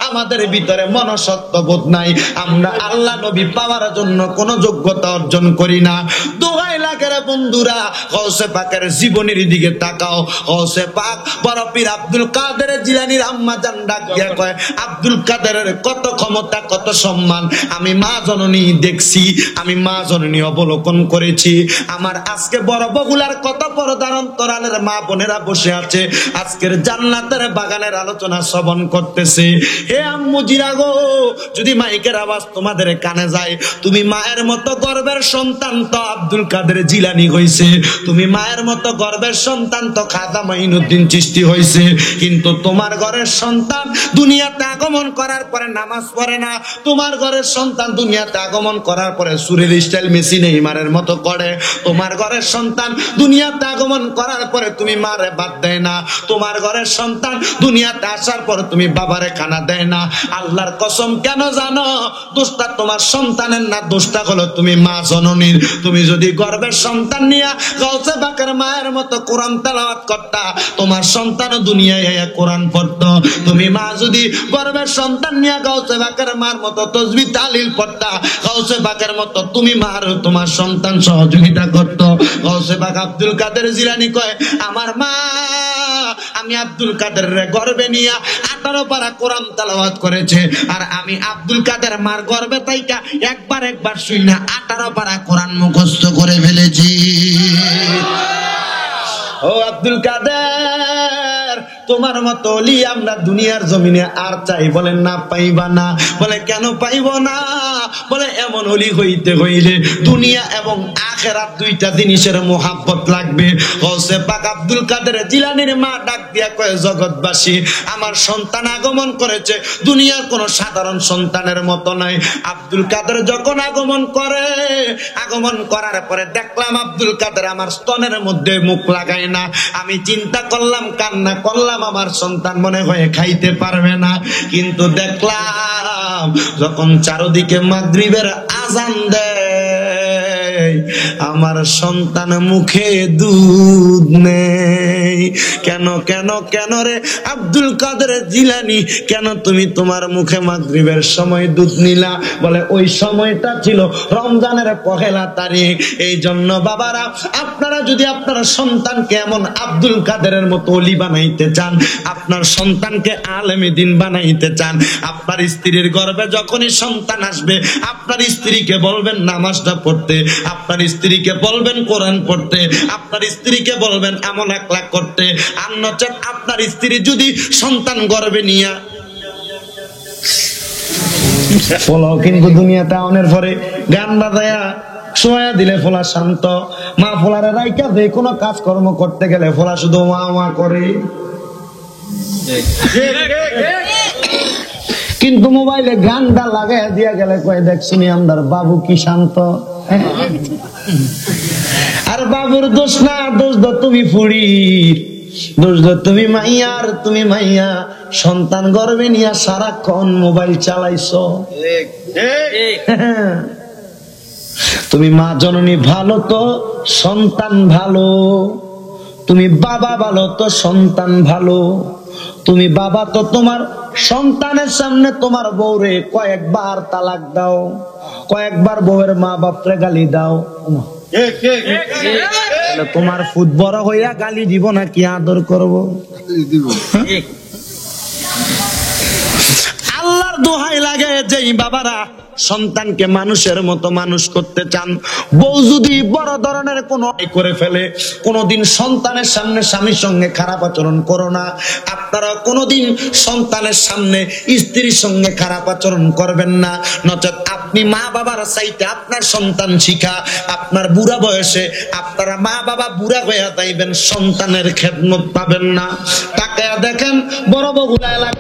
আমাদের ভিতরে মনসত্ব বোধ নাই, আমরা আল্লাহ নবী পাওয়ার জন্য কোন যোগ্যতা অর্জন করি না। দোহাই লাগের বন্ধুরা, গাউসে পাকের জীবনের দিকে তাকাও। গাউসে পাক বড় পীর আব্দুল কাদের জিলানীর আম্মা জান ডাক দিয়া কয়, আব্দুল কাদেরের কত ক্ষমতা, কত সম্মান আমি মা জননী দেখছি, আমি মা জননী অবলোকন করেছি। আমার আজকে বড় বগুলার কত পর্দার অন্তরালের মা বোনেরা বসে আছে, আজকের জান্নাতের বাগানের আলোচনা শ্রবণ করতেছে। হে আম্মু জিরা গো, যদি মাইকের আওয়াজ তোমাদের কানে যায়, তুমি মায়ের মতো গর্বের সন্তান তো আব্দুল কাদের জিলানী হইছে, তুমি মায়ের মতো গর্বের সন্তান তো খাজা মাইনুদ্দিন চিশতি হইছে, কিন্তু তোমার ঘরের সন্তান দুনিয়াতে আগমন করার পরে নামাজ পড়ে না, তোমার ঘরের সন্তান দুনিয়াতে আগমন করার পরে সুরের স্টাইল মেশিনে ইমারের মতো করে, তোমার ঘরের সন্তান দুনিয়াতে আগমন করার পরে তুমি মারে বাদ দেয় না, তোমার ঘরের সন্তান দুনিয়াতে আসার পর তুমি বাবারে খানা দেয় না। আল্লাহর কসম, কেন জানো? দোষটা তোমার সন্তানের না, দোষটা হলো তুমি মা জননীর। তুমি যদি গর্বের সন্তান নিয়া গাউসে পাকের মায়ের মতো কোরআন তেলাওয়াত করতা, তোমার সন্তানও দুনিয়ায় কোরআন পড়তো। তুমি মা যদি গর্বের সন্তান নিয়া গাউসে পাকের মার মতো তাসবিহ তাহলিল পড়তা, গাউসে পাকের মতো তুমি মার তোমার সন্তান সহযোগিতা করতো। গাউসে পাক আব্দুল কাদের জিলানী কয়, আমার মা, আমি আব্দুল কাদের গর্বে নিয়া 18 পারা কোরআন তেলাওয়াত করেছে, আর আমি আব্দুল কাদের মার গর্বে তাইকা একবার শুই না 18 পারা কোরআন মুখস্থ করে ফেলেছি। ও আব্দুল কাদের, তোমার মতো ওলি আমরা দুনিয়ার জমিনে আর চাই। বলেন না পাইবা না? বলে কেন পাইব না? বলে এমন ওলি হইতে হইলে দুনিয়া এবং আখিরাত দুইটা জিনিসের মোহাব্বত লাগবে। গৌসে পাক আব্দুল কাদের জিলানীর মা ডাক দিয়া কয়, জগৎবাসী আমার সন্তান আগমন করেছে, দুনিয়ার কোন সাধারণ সন্তানের মতো নয়। আব্দুল কাদের যখন আগমন করে, আগমন করার পরে দেখলাম আব্দুল কাদের আমার স্তনের মধ্যে মুখ লাগায় না। আমি চিন্তা করলাম, কান্না করলাম, আমার সন্তান মনে হয় খাইতে পারবে না। কিন্তু দেখলাম যখন চারদিকে মাগরিবের আজান দেয়, আমার সন্তান মুখে দুধ নেই। কেন কেন কেন রে আব্দুল কাদের জিলানী, কেন তুমি তোমার মুখে মাগরিবের সময় দুধ নিলা? বলে ওই সময়টা ছিল রমজানের পহেলা তারিখ। এই জন্য বাবারা, আপনারা যদি আপনার সন্তানকে এমন আব্দুল কাদেরের মতো ওলি বানাইতে চান, আপনার সন্তানকে আলেমে দিন বানাইতে চান, আপনার স্ত্রীর গর্ভে যখনই সন্তান আসবে, আপনার স্ত্রীকে বলবেন নামাজটা পড়তে, আপনার স্ত্রীকে বলবেন কোরআন পড়তে, আপনার স্ত্রীকে বলবেন আমল আকলাক করতে। আর নচেত আপনার স্ত্রী যদি সন্তান গর্ভে নিয়া ফলাও, কিন্তু দুনিয়াতে অনের পরে গান বাজায়া শোয়া দিলে ফোলা শান্ত, মা ফোলারে রাইকা যে কোনো কাজকর্ম করতে গেলে ফোলা শুধু মা মা করে। কিন্তু মোবাইলে গানটা লাগাই দিয়া গেলে কয়ে দেখ শুনি আমার বাবু কি শান্ত। আর বাবুর দোষ না, দোষ দো তুমি ফুড়ির, দোষ দো তুমি মাইয়ার, তুমি মাইয়া সন্তান গর্ভে নিয়া সারাক্ষণ মোবাইল চালাইছো। তুমি মা জননী ভালো তো সন্তান ভালো, তুমি বাবা ভালো তো সন্তান ভালো। তুমি বাবা তো তোমার সন্তানের সামনে তোমার বউরে কয়েকবার তালাক দাও, কয়েকবার বউয়ের মা বাপরে গালি দাও। তোমার ফুট বড় হইয়া গালি দিব না কি আদর করবো? আল্লাহর দোহাই লাগে যেই বাবারা সন্তানকে মানুষের মতো মানুষ করতে চান, বউ যদি বড় ধরনের কোনো করে ফেলে, কোনোদিন সন্তানের সামনে স্বামীর সঙ্গে খারাপ আচরণ করো না। আপনারা কোনোদিন সন্তানের সামনে স্ত্রীর সঙ্গে খারাপ আচরণ করবেন না। নচেত আপনি মা বাবার চাইতে আপনার সন্তান শিখা, আপনার বুড়া বয়সে আপনারা মা বাবা বুড়া হইয়া যাইবেন, সন্তানের খেদমত পাবেন না। তাকায়া দেখেন বড় বগুলা এলাকা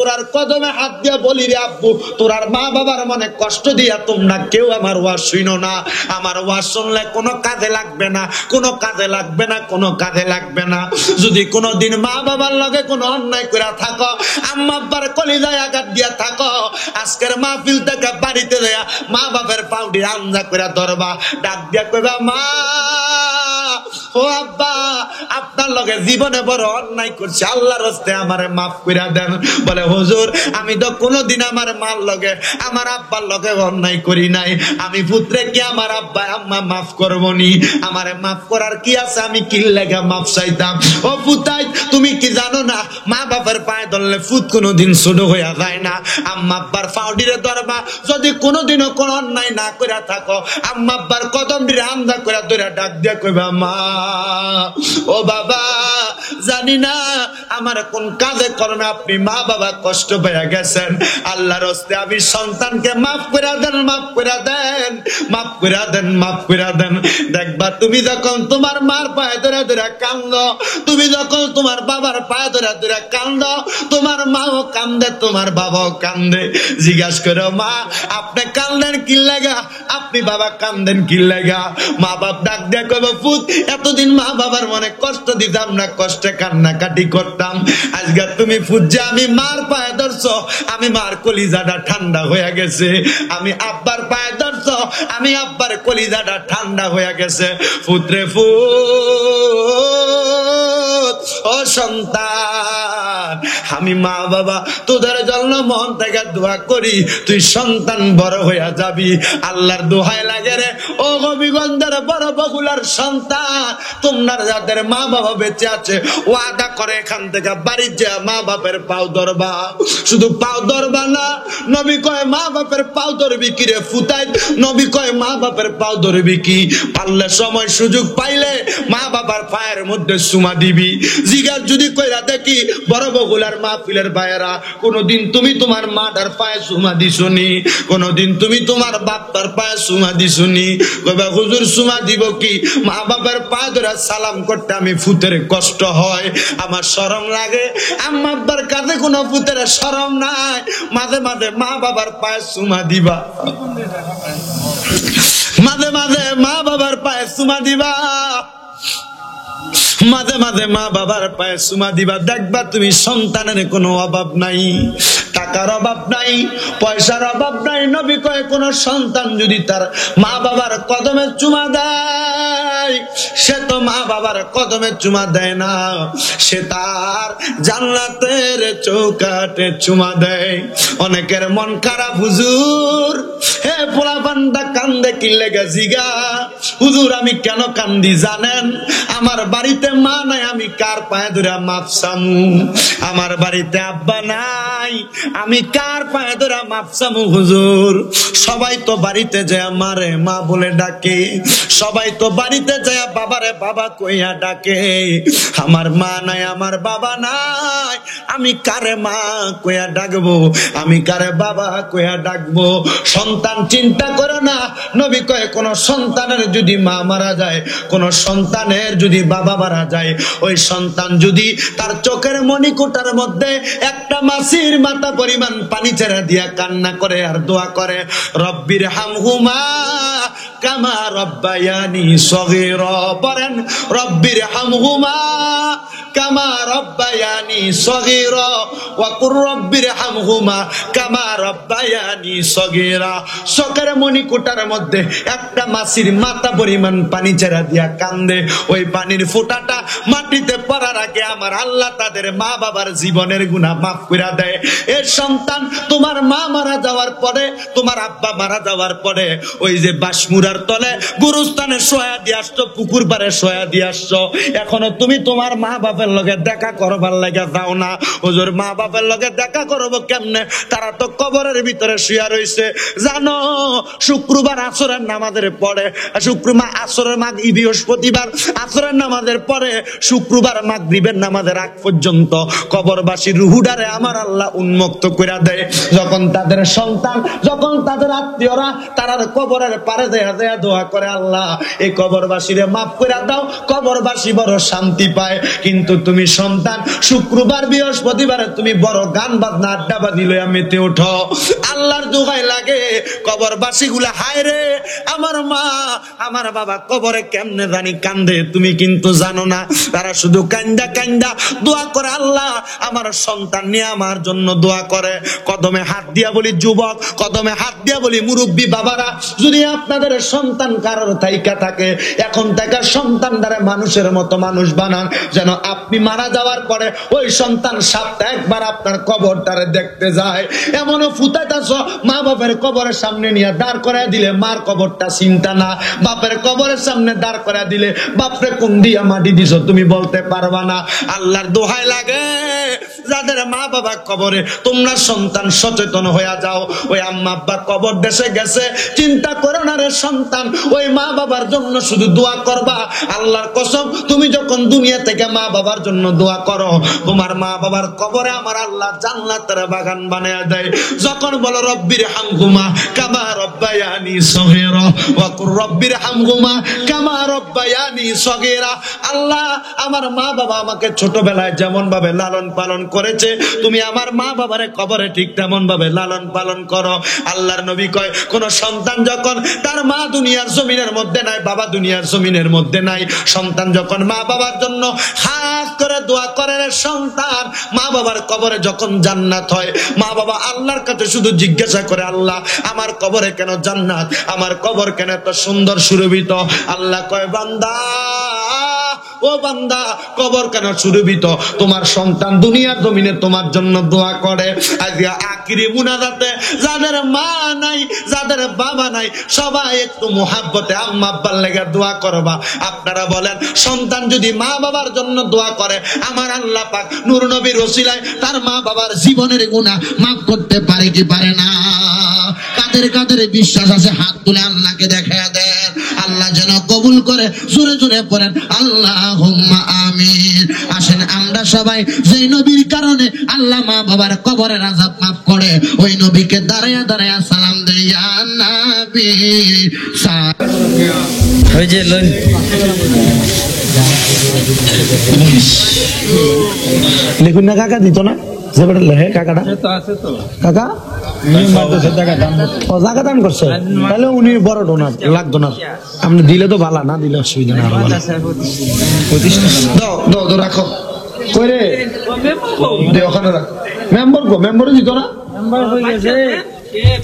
তোরার কদমে হাত দিয়া বলি রে আব্বু, তোরার মা বাবার মনে কষ্ট দিয়া তোমরা কেউ আমার ওয়াজ শুনো না। আমার ওয়াজ শুনলে কোনো কাজে লাগবে না, কোনো কাজে লাগবে না, কোনো কাজে লাগবে না। যদি কোনোদিন মা বাবার লগে কোনো অন্যায় করে থাকো, আম্মা আব্বার কলিজায় আঘাত দিয়া থাকো, আজকের মাহফিল থেকে বাড়িতে দেয়া মা বাবার পাউডি আঞ্জা করে ধরবা, ডাক দিয়া কইবা মা ও আব্বা আপনার লগে জীবনে বড় অন্যায় করছি, আল্লাহর রাস্তায় আমারে মাফ করে দেন। বলে হুজুর আমি তো কোনোদিন আমার মার লগে আমার আব্বার লগে অন্যায় করি নাই, আমি পুত্রে কি আমার আব্বা আম্মা মাফ করবনি? আমারে মাফ করার কি আছে? আমি কি লাগা মাফ চাইতাম? ও পুতাই তুমি কি জানো না, মা বাবার পায়ে ধরলে ফুত কোনোদিন ছোট হইয়া যায় না। আম্মা আব্বার পাউডিরে ধরবা, যদি কোনোদিনও কোনো অন্যায় না করে থাকো, আম্মা আব্বার কদম ডিরে আমদা করে ধরে ডাক দিয়া কইবা মা ও বাবা জানি না আমার কোন কাজে কর্মে আপনি মা বাবা কষ্ট পেয়ে গেছেন, আল্লাহর রাস্তায় আমি সন্তানকে মাফ করে দেন, মাফ করে দেন, মাফ করে দেন, মাফ করে দেন। দেখবা তুমি যখন তোমার মার পায়ে ধরে ধরে কান্দো, তুমি যখন তোমার বাবার পায়ে ধরে ধরে কান্দো, তোমার মাও কান্দে, তোমার বাবাও কান্দে। জিজ্ঞাসা করো মা আপনি কান্দেন কি লাগা, আপনি বাবা কান্দেন কি লাগা? মা বাপ ডাক দিয়ে কইব পুত এতদিন মা বাবার মনে কষ্ট দিতাম না, কষ্টে কান্নাকাটি করতাম, আজকে তুমি ফুজ্জা আমি মার পায়ে ধরছো, আমি মার কলিজাটা ঠান্ডা হয়ে গেছে। আমি আব্বার পায়ে ধরছো, আমি আব্বার কলিজাটা ঠান্ডা হয়ে গেছে। পুত্রে ফুত ও সন্তান সন্তান, আমি মা বাবা তোদের জন্য মন থেকে দোয়া করি তুই সন্তান বড় হইয়া যাবি। আল্লাহর দোহাই লাগে রে ও হবিগঞ্জের বড় বগুলার সন্তান, তোমরা যাদের মা বাবা বেঁচে আছে ওয়াদা করে এখান থেকে বাড়ি যা মা বাপের পাও ধরবা। শুধু পাও ধরবা না, নবী কয় মা বাপের পাও ধরবি কি রে ফুতাই, নবী কয় মা বাপের পাও ধরবি কি, পারলে সময় সুযোগ পাইলে মা বাবার পায়ের মধ্যে চুমা দিবি। জিজ্ঞাসা যদি কইরা দেখি বড় বগুলার মাহফিলের ভাইয়েরা, কোনদিন তুমি তোমার মাটার পায়ে চুমা দিছনি? কোনদিন তুমি তোমার বাপটার পায়ে চুমা দিছনি? কইবা হুজুর চুমা দিব কি, মা বাবার পায়ে ধরে সালাম করতে আমি ফুতের কষ্ট হয়, আমার শরম লাগে। আম্মা আব্বার কাছে কোনো ফুতের শরম নাই, মাঝে মাঝে মা বাবার পায়ে চুমা দিবা, মাঝে মাঝে মা বাবার পায়ে চুমা দিবা, মাঝে মাঝে মা বাবার পায়ে চুমা দিবা। দেখবা তুমি সন্তানের কোনো অভাব নাই, টাকার অভাব নাই, পয়সার অভাব নাই। নবী কয় কোন সন্তান যদি তার মা বাবার কদমে চুমা দেয়, সে তো মা বাবার কদমে চুমা দেয় না, সে তার জান্নাতের চৌকাঠে চুমা দেয়। অনেকের মন খারাপ, হুজুর হে পোলা বান্দা কান্দে কি লেগে জিগা, হুজুর আমি কেন কান্দি জানেন, আমার বাড়িতে মা নাই, আমি কার পায়ে ধরে মাপ চামু, আমার বাড়িতে আব্বা নাই, আমি কার পায়ে ধরে মাপ চামু। হুজুর সবাই তো বাড়িতে যায় মারে মা বলে ডাকে, সবাই তো বাড়িতে যায় বাবারে বাবা কইয়া ডাকে, আমার মা নাই, আমার বাবা নাই, আমি কারে মা কইয়া ডাকবো, আমি কারে বাবা কইয়া ডাকবো। সন্তান চিন্তা করো না, নবী কয় কোন সন্তানের যদি মা মারা যায়, কোন সন্তানের যদি বাবা মারা যায়, ওই সন্তান যদি তার চোখের মণিকুটার মধ্যে একটা মাছির মাথা পরিমাণ পানি ছেড়ে দিয়া কান্না করে আর দোয়া করে, রব্বির হামহুমা কামা রব্বায়ানি সগীরা, বলেন রব্বির হামহুমা কামা রব্বায়ানি সগীরা ওয়া কুর রব্বির হামহুমা কামা রব্বায়ানি সগীরা। চোখের মণিকুটার মধ্যে একটা মাছির মাথা পরিমাণ পানি ছেড়ে দিয়া কান্দে, ওই পানির ফোঁটাটা মাটিতে পড়ার আগে আমার আল্লাহ তাদের মা বাবার জীবনের গুনাহ মাফ করে দেয়। এর সন্তান তোমার মা মারা যাওয়ার পরে, তোমার আব্বা মারা যাওয়ার পরে ওই যে বাসমুরার তলে গুরুস্থানে শোয়া দিয়ে আসছো, পুকুর পাড়ে শোয়া দিয়ে আসছো, এখনো তুমি তোমার মা বাপের লগে দেখা করবার লাগে যাও না। হুজুর মা বাপের লগে দেখা করবো কেমনে, তারা তো কবরের ভিতরে শুয়া রইছে। জানো শুক্রবার আসরের নামাজের পরে, শুক্রবার আসরের বৃহস্পতিবার আসরের নামাজের পরে শুক্রবার মাগরিবের নামাজের আগ পর্যন্ত কবরবাসী রুহুডারে আমার আল্লাহ উন্মুক্ত করে দেয়। যখন তাদের সন্তান, যখন তাদের আত্মীয়রা তারা কবরের পারে দেয়া দেয়া দোয়া করে, আল্লাহ এই কবরবাসীরে মাফ করে দাও, কবরবাসী বড় শান্তি পায়। কিন্তু তুমি সন্তান শুক্রবার বৃহস্পতিবারে তুমি বড় গান বাজনা আড্ডা বাজি লইয়া মেতে ওঠো, আল্লাহর দোহাই লাগে কবরবাসী গুলা হায় রে আমার মা আমার বাবা কবরে কেমনে জানি কান্দে, তুমি কিন্তু জানো না। তারা শুধু কান্দা কান্দা দোয়া করে, আল্লাহ আমার সন্তান নিয়ে আমার জন্য দোয়া করে। কদমে হাত দিয়া বলি যুবক, কদমে হাত দিয়া বলি মুরব্বী বাবারা, যদি আপনাদের সন্তান কারোর থাইকা থাকে, এখন থেকে সন্তান দ্বারা মানুষের মতো মানুষ বানান, যেন আপনি মারা যাওয়ার পরে ওই সন্তান সপ্তাহে একবার আপনার কবরটারে দেখতে যায়। এমনও ফুটাইতাছ মা বাপের কবরের সামনে নিয়ে দাঁড় করে দিলে মার কবরটা চিন্তা না, বাপের কবরের সামনে দাঁড় করে দিলে বাপরে কোন দিয়া মাটি দিছ তুমি বলতে পারবা না। আল্লাহর দোহাই লাগে যাদের মা বাবা কবরে, তোমরা সন্তান সচেতন হয়ে যাও। ওই আম্মা আব্বা কবর দেশে গেছে, চিন্তা করো না রে সন্তান, ওই মা বাবার জন্য শুধু দোয়া করবা। আল্লাহর কসম, তুমি যখন দুনিয়া থেকে মা বাবার জন্য দোয়া করো, তোমার মা বাবার কবরে আমার আল্লাহ জান্নাতের বাগান বানায় দেয়। যখন বলো রব্বির হামহুমা কামা রব্বায়ানি সগীরা ওয়া কুর রব্বির হামহুমা কামা রব্বায়ানি সগীরা, আল্লাহ আমার মা বাবা আমাকে ছোটবেলায় যেমন ভাবে লালন পালন করেছে, তুমি আমার মা বাবারে কবরে ঠিক তেমন ভাবে লালন পালন করো। আল্লাহর নবী কয় কোন সন্তান যখন তার মা দুনিয়ার জমিনের মধ্যে নাই, বাবা দুনিয়ার জমিনের মধ্যে নাই, সন্তান যখন মা বাবার জন্য হাত করে দোয়া করে, সন্তান মা বাবার কবরে যখন জান্নাত হয়, মা বাবা আল্লাহর কাছে শুধু জিজ্ঞাসা করে, আল্লাহ আমার কবরে কেন জান্নাত, আমার কবর কেন এত সুন্দর সুরভিত। আল্লাহ কয় বান্দা ও বান্দা, কবর কানা সুরভিত তোমার সন্তান দুনিয়ার জমিনে তোমার জন্য দোয়া করে। আজকে আখিরি মুনাজাতে যাদের মা নাই, যাদের বাবা নাই, সবাই একটু মুহাব্বতে আম্মা আব্বার লেগে দোয়া করবা। আপনারা বলেন, সন্তান যদি মা বাবার জন্য দোয়া করে, আমার আল্লাহ পাক নূর নবীর ওসিলায় তার মা বাবার জীবনের গুনাহ মাফ করতে পারে কি পারে না? কাদের কাদের বিশ্বাস আছে হাত তুলে আল্লাহকে দেখায়া দেন, আল্লাহ যেন কবুল করে। জোরে জোরে পড়েন আল্লাহুম্মা আমিন। আসেন আমরা সবাই যেই নবীর কারণে আল্লাহ মা বাবার কবরের আযাব মাফ করে, ওই নবীকে দাঁড়ায়া দাঁড়ায়া সালাম দেই, ইয়া নবী ওই যে লন লিখুন না, কাকা দিত না যে বেটা লেহে, কাকাটা কাকা জায়গা দান করছে, তাহলে উনি বড় ডোনার, লাখ ডোনার। আপনি দিলে তো ভালো, না দিলে অসুবিধা না। দাও দাও দাও, রাখো কই রে, দে ওখানে রাখ। মেম্বার কো, মেম্বারও দিত না, মেম্বার হয়ে গেছে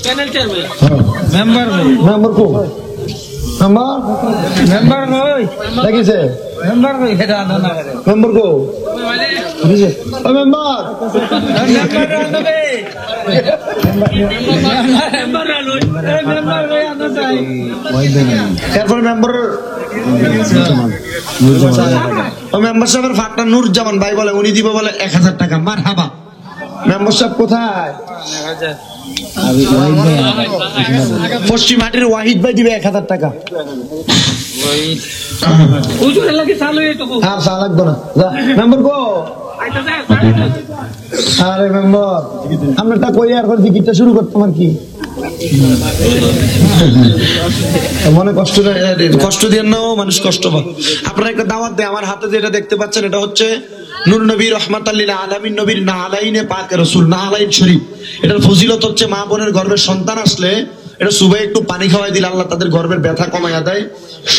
প্যানেল চেয়ারম্যান, মেম্বার কো, মেম্বার কই লাগিছে, মেম্বার কই এটা আনা না করে মেম্বার কো দিছে, ও মেম্বার মেম্বার আনবে, মেম্বার আনো, এই মেম্বার কই আনা চাই, এরপর মেম্বার ও মেম্বার সাহেবের ফাটটা নূরজামান ভাই বলে উনি দিব বলে 1000 টাকা। মারহাবা। মেম্বার সাহেব কোথায়? পশ্চিম হাটের ওয়াহিদ ভাই দিবে 1000 টাকা। হুজুর লাগে চালু এইটুকু আর চা লাগবে না, যা। মেম্বার কো? আরে মেম্বার, আমরা তা কই আর জিকিরটা শুরু করতাম আর কি। মনে কষ্ট কষ্ট দিয়ে নাও, মানুষ কষ্ট পায়। আপনারা একটা দাওয়াত দেয়। আমার হাতে যেটা দেখতে পাচ্ছেন, এটা হচ্ছে নূর নবী রহমাতাল লিল আলামিন নবীর নালাইনে পাক রাসূল, নালাইন শরীফ। এটার ফজিলত হচ্ছে মা বোনের গর্ভে সন্তান আসলে এটা সুবাই একটু পানি খাওয়াই দিলে আল্লাহ তাদের গর্ভের ব্যথা কমাইয়া দেয়।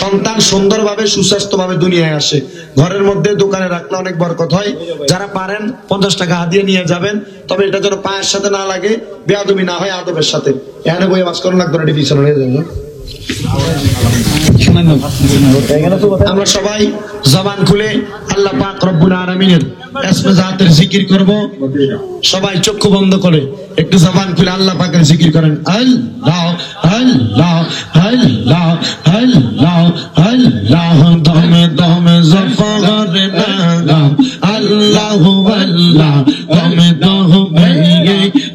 সন্তান সুন্দরভাবে সুস্বাস্থ্যভাবে দুনিয়ায় আসে। ঘরের মধ্যে দোকানে রাখলে অনেক বরকত হয়। যারা পারেন 50 টাকা হাদিয়া নিয়ে যাবেন, তবে এটা যেন পায়ের সাথে না লাগে, বেয়াদবি না হয় আদবের সাথে। এখানে বই মাছ করানো লাগবে না, ডিভিশন হয়ে যাবে। আমরা সবাই জবান খুলে আল্লাহ পাক রব্বুল আলামিনের ইসমে জাতের জিকির করব। সবাই চক্ষু বন্ধ করে একটু জবান খুলে আল্লাহ পাকের জিকির করেন। আল্লাহ আল্লাহ আল্লাহ আল্লাহ আল্লাহ, দমে দমে জফরে নাম আল্লাহ আল্লাহ, দমে দমে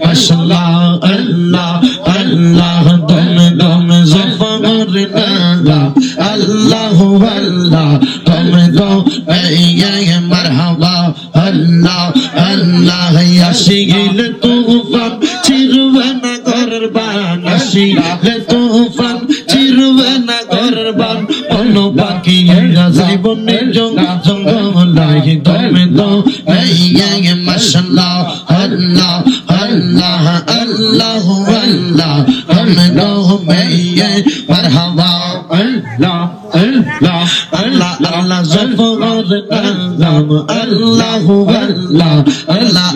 মাশাআল্লাহ আল্লাহ আল্লাহ, দমে দমে জফরে নাম আল্লাহ আল্লাহ, দমে দমে মারহাবা আল্লাহ আল্লাহ। আসিল তুফান চিরবে না ঘরের বান, আসিল তুফান চিরবে না ঘরের বান, কোন পাখি জীবনে জঙ্গলাই, দমে দমে মাশাআল্লাহ আল্লাহ আল্লাহ আল্লাহ আল্লাহ, দমে দমে মারহাবা আল্লাহ আল্লাহ আল্লাহ আল্লাহ, জফর নাম আল্লাহ আল্লাহ আল্লাহ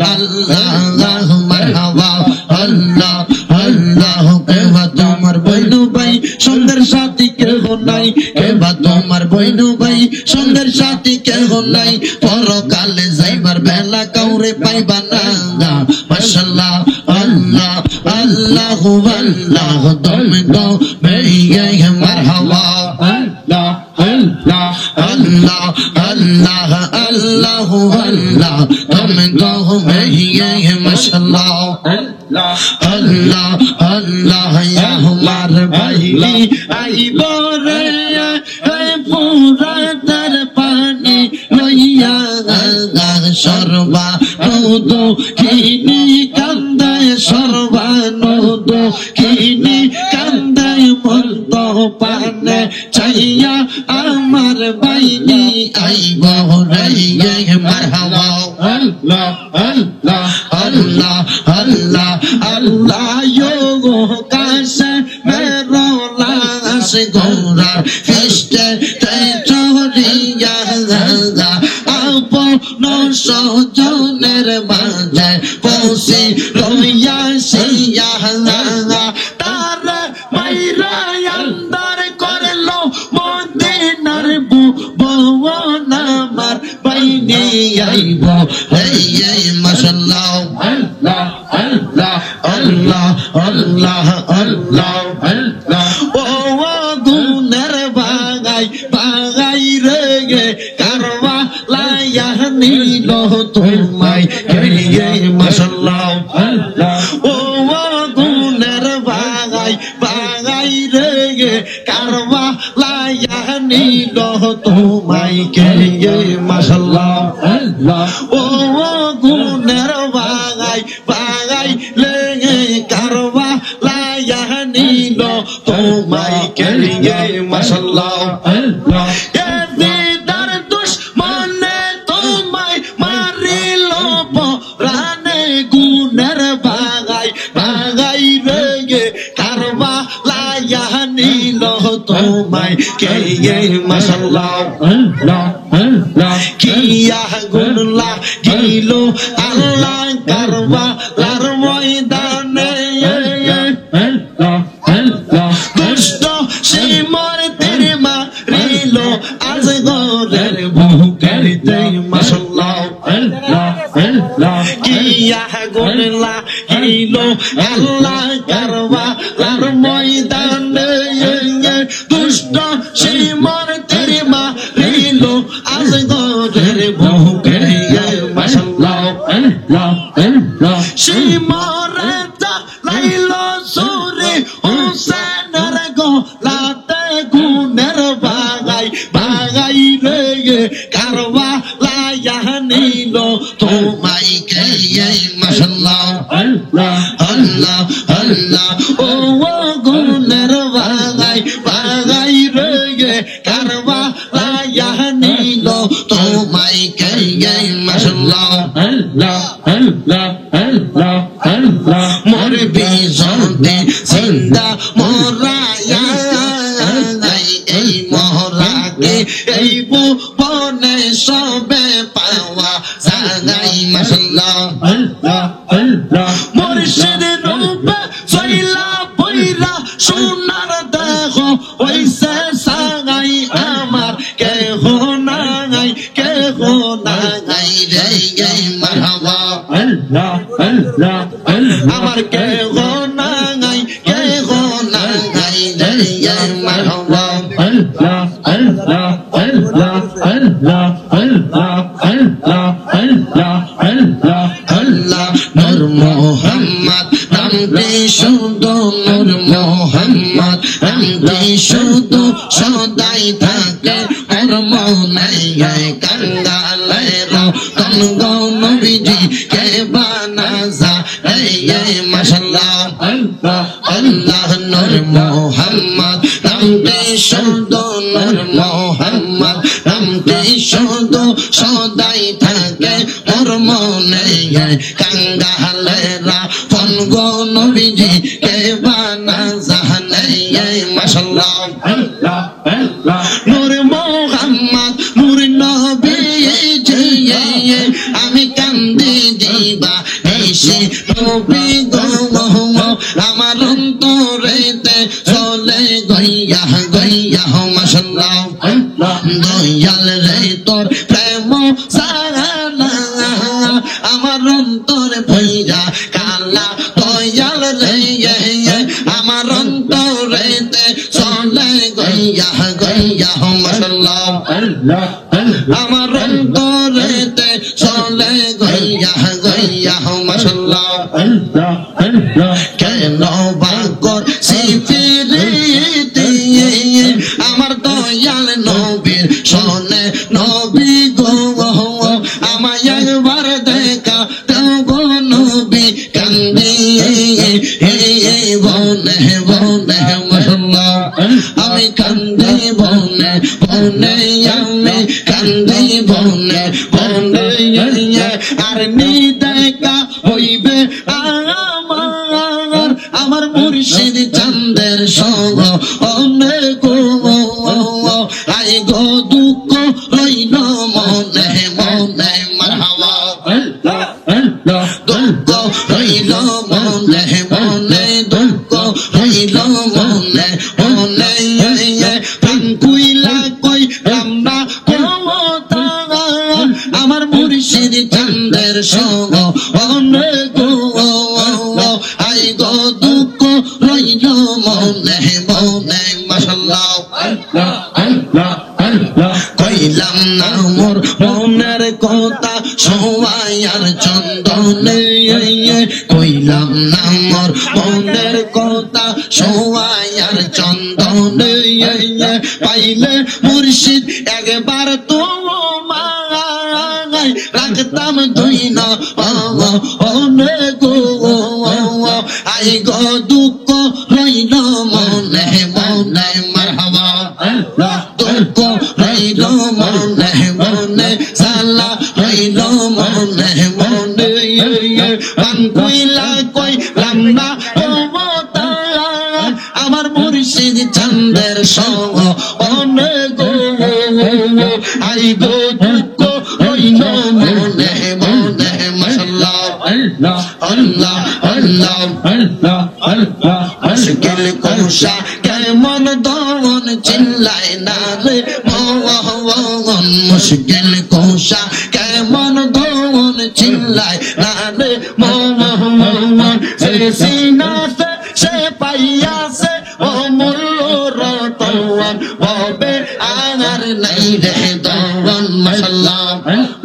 আল্লাহ, মারহাবা আল্লাহ আল্লাহ। কেবা তোমার বৈনু ভাই সন্ধ্যের সাথী কেহ নাই, কেবা তোমার বৈনু ভাই সন্ধ্যের সাথী কেহ নাই, পরকালে যাইবার বেলা কাউরে পাইবা না। মাশাআল্লাহ আল্লাহ আল্লাহ আল্লাহ, দমে দমে মারহাবা আল্লাহ আল্লাহ আল্লাহ আল্লাহ আল্লাহ আল্লাহ, দমে দমে মাশাআল্লাহ আল্লাহ আল্লাহ আল্লাহ। ইয়া আমার ভাইলি আইব রে পুরা তার পানি লইয়া, সর্বা নদো খিনি কান্দায়, সর্বা নদো খিনি কান্দায়, মন্দ পানে চাইয়া আমার বাইনি আইব রে মারহাবা আল্লাহ আল্লাহ আল্লাহ আল্লাহ আল্লাহ। ইয়ো কাশে মেরো লাশ গোরার ফিস্টে চরিয়া, আপন সজনের মাঝে পৌঁছে লইয়া সিয়া, তার মাইরা আন্দার করলো মদিনার ভুবন, নিয়ে আইব এই মাশাআল্লাহ আল্লাহ আল্লাহ আল্লাহ আল্লাহ আল্লাহ আল্লাহ ও গুনের বাগাই বাগাই রে কারবা লাইয়া নিল তোমায় এই মাশাআল্লাহ আল্লাহ ও গুনের বাগাই বাগাই রে কারবা লাইয়া নিল তোমায় এই মাশাআল্লাহ আল্লাহ ও গুনের বাগাই বাগাই লেগে কারবা লাইয়া নিল তোমায় এই মাশাআল্লাহ আল্লাহ এদিদার দুশমনে তোমায় মারিল পরানে গুনের বাগাই বাগাই রে কারবা লাইয়া নিল তোমায় এই মাশাআল্লাহ আল্লাহ আল্লাহ কিয়া গুনলা গিল আল্লাহ কারবা লার ময়দানে আল্লাহ আল্লাহ দুষ্ট সিমর তেরে মারিল আজ গোরের বুকেতে মাশাআল্লাহ আল্লাহ আল্লাহ কিয়া গুনলা গিল আল্লাহ কারবা লার ময়দানে দুষ্ট সিমর তেরে মারিল আজ গোরের বুকেতে মাশাআল্লাহ আল্লাহ আল্লাহ সিমরটা লাইল সুরে হুসেনের গোলাতে গুনের বাগাই বাগাই রে কারবা লাইয়া নিল তোমায় এই মাশাআল্লাহ আল্লাহ আল্লাহ আল্লাহ ও গুনের বাগাই বাগাই রে কারবা লাইয়া নিল তোমায় এই মাশাআল্লাহ আল্লাহ আল্লাহ আল্লাহ আল্লাহ মরবি জলদি জিন্দা মোরায়া এই মোহরাকে এই বনে সবে পাওয়া জানাই মাশাআল্লাহ আল্লাহ আল্লাহ মুর্শিদ রূপে সইলা পয়রা সোনার দেহ ওইসে সাগাই আমার কেহ নাই রে মারহাবা আল্লাহ আল্লাহ আমার কেহ নাই রে মারহাবা আল্লাহ আল্লাহ আল্লাহ আল্লাহ আল্লাহ আল্লাহ আল্লাহ আল্লাহ আল্লাহ নূর মুহাম্মদ নামটি শুধু নূর মুহাম্মদ নামটি শুধু সদাই থাকে ওর মনে কাঙ্গালে রতন গো নবীজি কে বানাজা এই মাশাআল্লাহ আল্লাহ আল্লাহ নূর মুহাম্মদ নামটি শুধু নূর মুহাম্মদ নামটি শুধু সদাই থাকে ওর মনে কাঙ্গালে রতন গো নবীজি কে বানাজা এই মাশাআল্লাহ আল্লাহ আল্লাহ নূর মুহাম্মদ নূর নবীজি আমি কান্দি দিবা এসে নবী গো আমার অন্তরেতে চলে গইয়া গইয়া মাশাআল্লাহ আল্লাহ দয়াল রে তোর প্রেম সারা আমার অন্তর ভইরা কালা দয়াল রে আমার অন্তরেতে চলে গইয়া গইয়া মাশাআল্লাহ আল্লাহ আমার অন্তরেতে চলে গইয়া গইয়া মাশাআল্লাহ আল্লাহ আল্লাহ কেন বাকর সিফিরিতে আমার দয়াল নবীর শোনে নবী গো আমায় একবার দেখা দেব নবী কান্দি বনে বনে মাশাআল্লাহ আমি কান্দি বনে বনে আমি কান্দি বনে বনে আর নি দেখা হইবে আমার মুর্শিদ চাঁদের সঙ্গ অনেক আই গো দুঃখ রইল মনে মনে মারহাবা দুঃখ রইল মনে মনে দুঃখ রইল মনে মনে প্রাণ কুইলা কই রামনা আমার সঙ্গ অনেক আই গো দুঃখ রইল মনে মনে মাশাআল্লাহ কইলাম না মোর মনের কথা সবাই আর চন্দনে কইলাম না মোর মনের কথা সবাই আর চন্দনে পাইলে মুর্শিদ একবার তো মাই রাখতাম দুই না অনেক আই গো দুঃখ রইল মনে মনে মারহাবা দুঃখ রইল মনে মনে সালা রইল মনে মনে পান কইলা কইলাম না আমার মুর্শিদ চন্দের সঙ্গ অনেক আই গো দুঃখ রইল মনে মনে মাশাআল্লাহ আল্লাহ আল্লাহ আল্লাহ মুশকিল কোশা কেমন দমন চিল্লায় না রে মন মুশকিল কোশা কেমন দমন চিল্লায় না রে মন সে সিনাতে সে পাইয়াছে ও মূল্য রতন ববে আগার নাই রে দমন মাশাআল্লাহ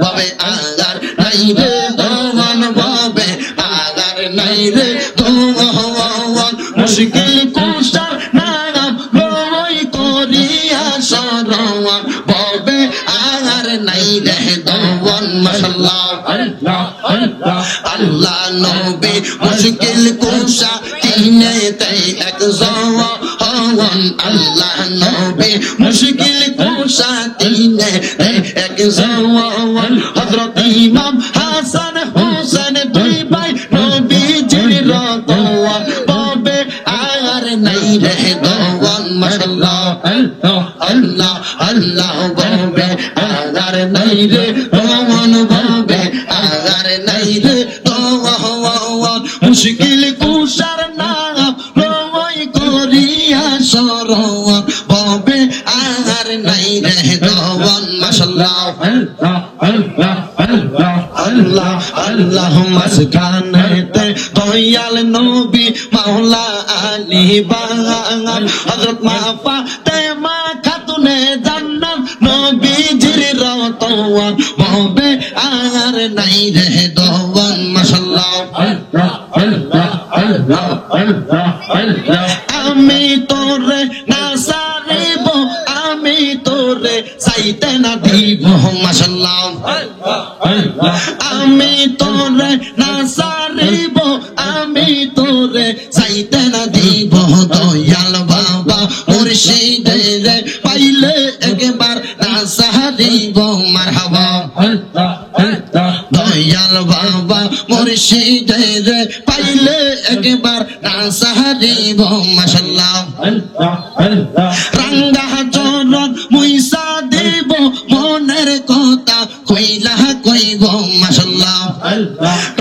ববে আগার নাই রে দমন ববে আগার নাই রে দমন মুশকিল কোশার নাম লই করিয়া সরওয়ান ববে আগার নাই রে দমন মাশাআল্লাহ আল্লাহ নবী মুশকিল কোশা তিনে তাই এক জওয়ান আল্লাহ নবী মুশকিল কোশা তিনে তাই এক জওয়ান হযরত ইমাম হাসান হোসেন দুই ভাই নবীজির রতওয়ান ববে আর নাই রে দওয়ান মাশাআল্লাহ আল্লাহ আল্লাহ ববে আর নাই রে দওয়ান ববে আর নাই রে দওয়ান মুশকিল কোশার নাম লই করিয়া সরওয়ান ববে আর নাই রে দওয়ান মাশাআল্লাহ আল্লাহ আল্লাহ মাসখানেতে দয়াল নবী মাওলা আলী বাগান হযরত মা ফাতেমা খাতুনে জান্নাত নবীজির রতওয়ান ববে আর নাই রে দওয়ান মাশাআল্লাহ আমি তোরে না সারিব আমি তোরে চাইতে না দিব মাশাআল্লাহ আমি তোরে না সারিব আমি তোরে চাইতে না দিব দয়াল বাবা মুর্শিদের পাইলে একবার না সারিব মারহাবা দয়াল বাবা মুর্শিদের পাইলে একবার না সারিব মাশাআল্লাহ রাঙ্গা চরণ মুইসা দেব মনের কথা কইলা কইব মাশাআল্লাহ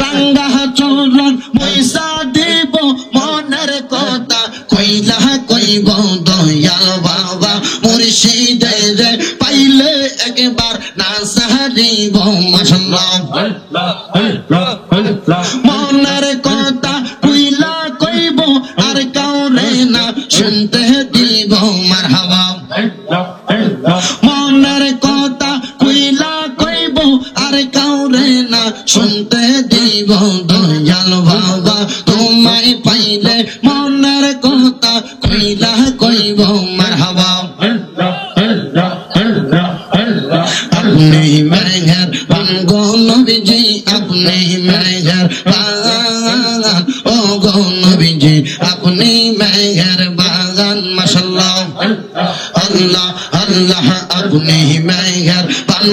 রাঙ্গা চরণ মুইসা দেব মনের কথা কইলা কইব দয়াল বাবা মুর্শিদের পাইলে একবার না সারিব মাশাআল্লাহ মনের কথা কইলা কইব আর কাউরে না শুনতে দিব মারহাবা মনের কথা কইলা কইব আর কাউরে না শুনতে দিব দয়াল বাবা তোমায় পাইলে মনের কথা কইলা কইব মারহাবা আপনি মেঘের গো নবীজি আপনি মেঘের বাগান ও গো নবীজি আপনি মেঘের বাগান মাশাআল্লাহ আল্লাহ আল্লাহ আপনি মেঘের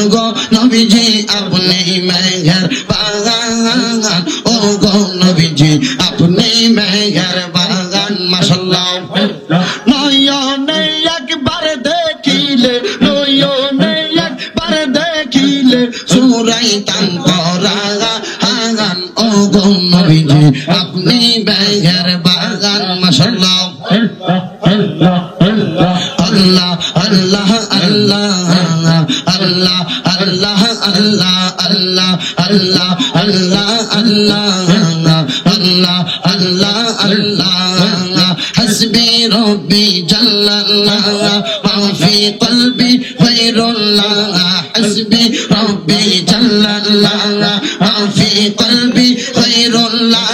গো নবীজি আপনি মেঘের বাগান ও গো নবীজি আপনি মেঘের বাগান মাশাআল্লাহ নয়নে একবার দেখিলে নয়নে একবার দেখিলে সুরাইতাম পরাগা হাগান ও গো নবীজি আপনি মেঘের বাগান মাশাআল্লাহ আল্লাহ আল্লাহ আল্লাহ আল্লাহ আল্লাহ আল্লাহ আল্লাহ আল্লাহ illallah ma fi qalbi ghayrullah hasbi rabbi jallallah ma fi qalbi ghayrullah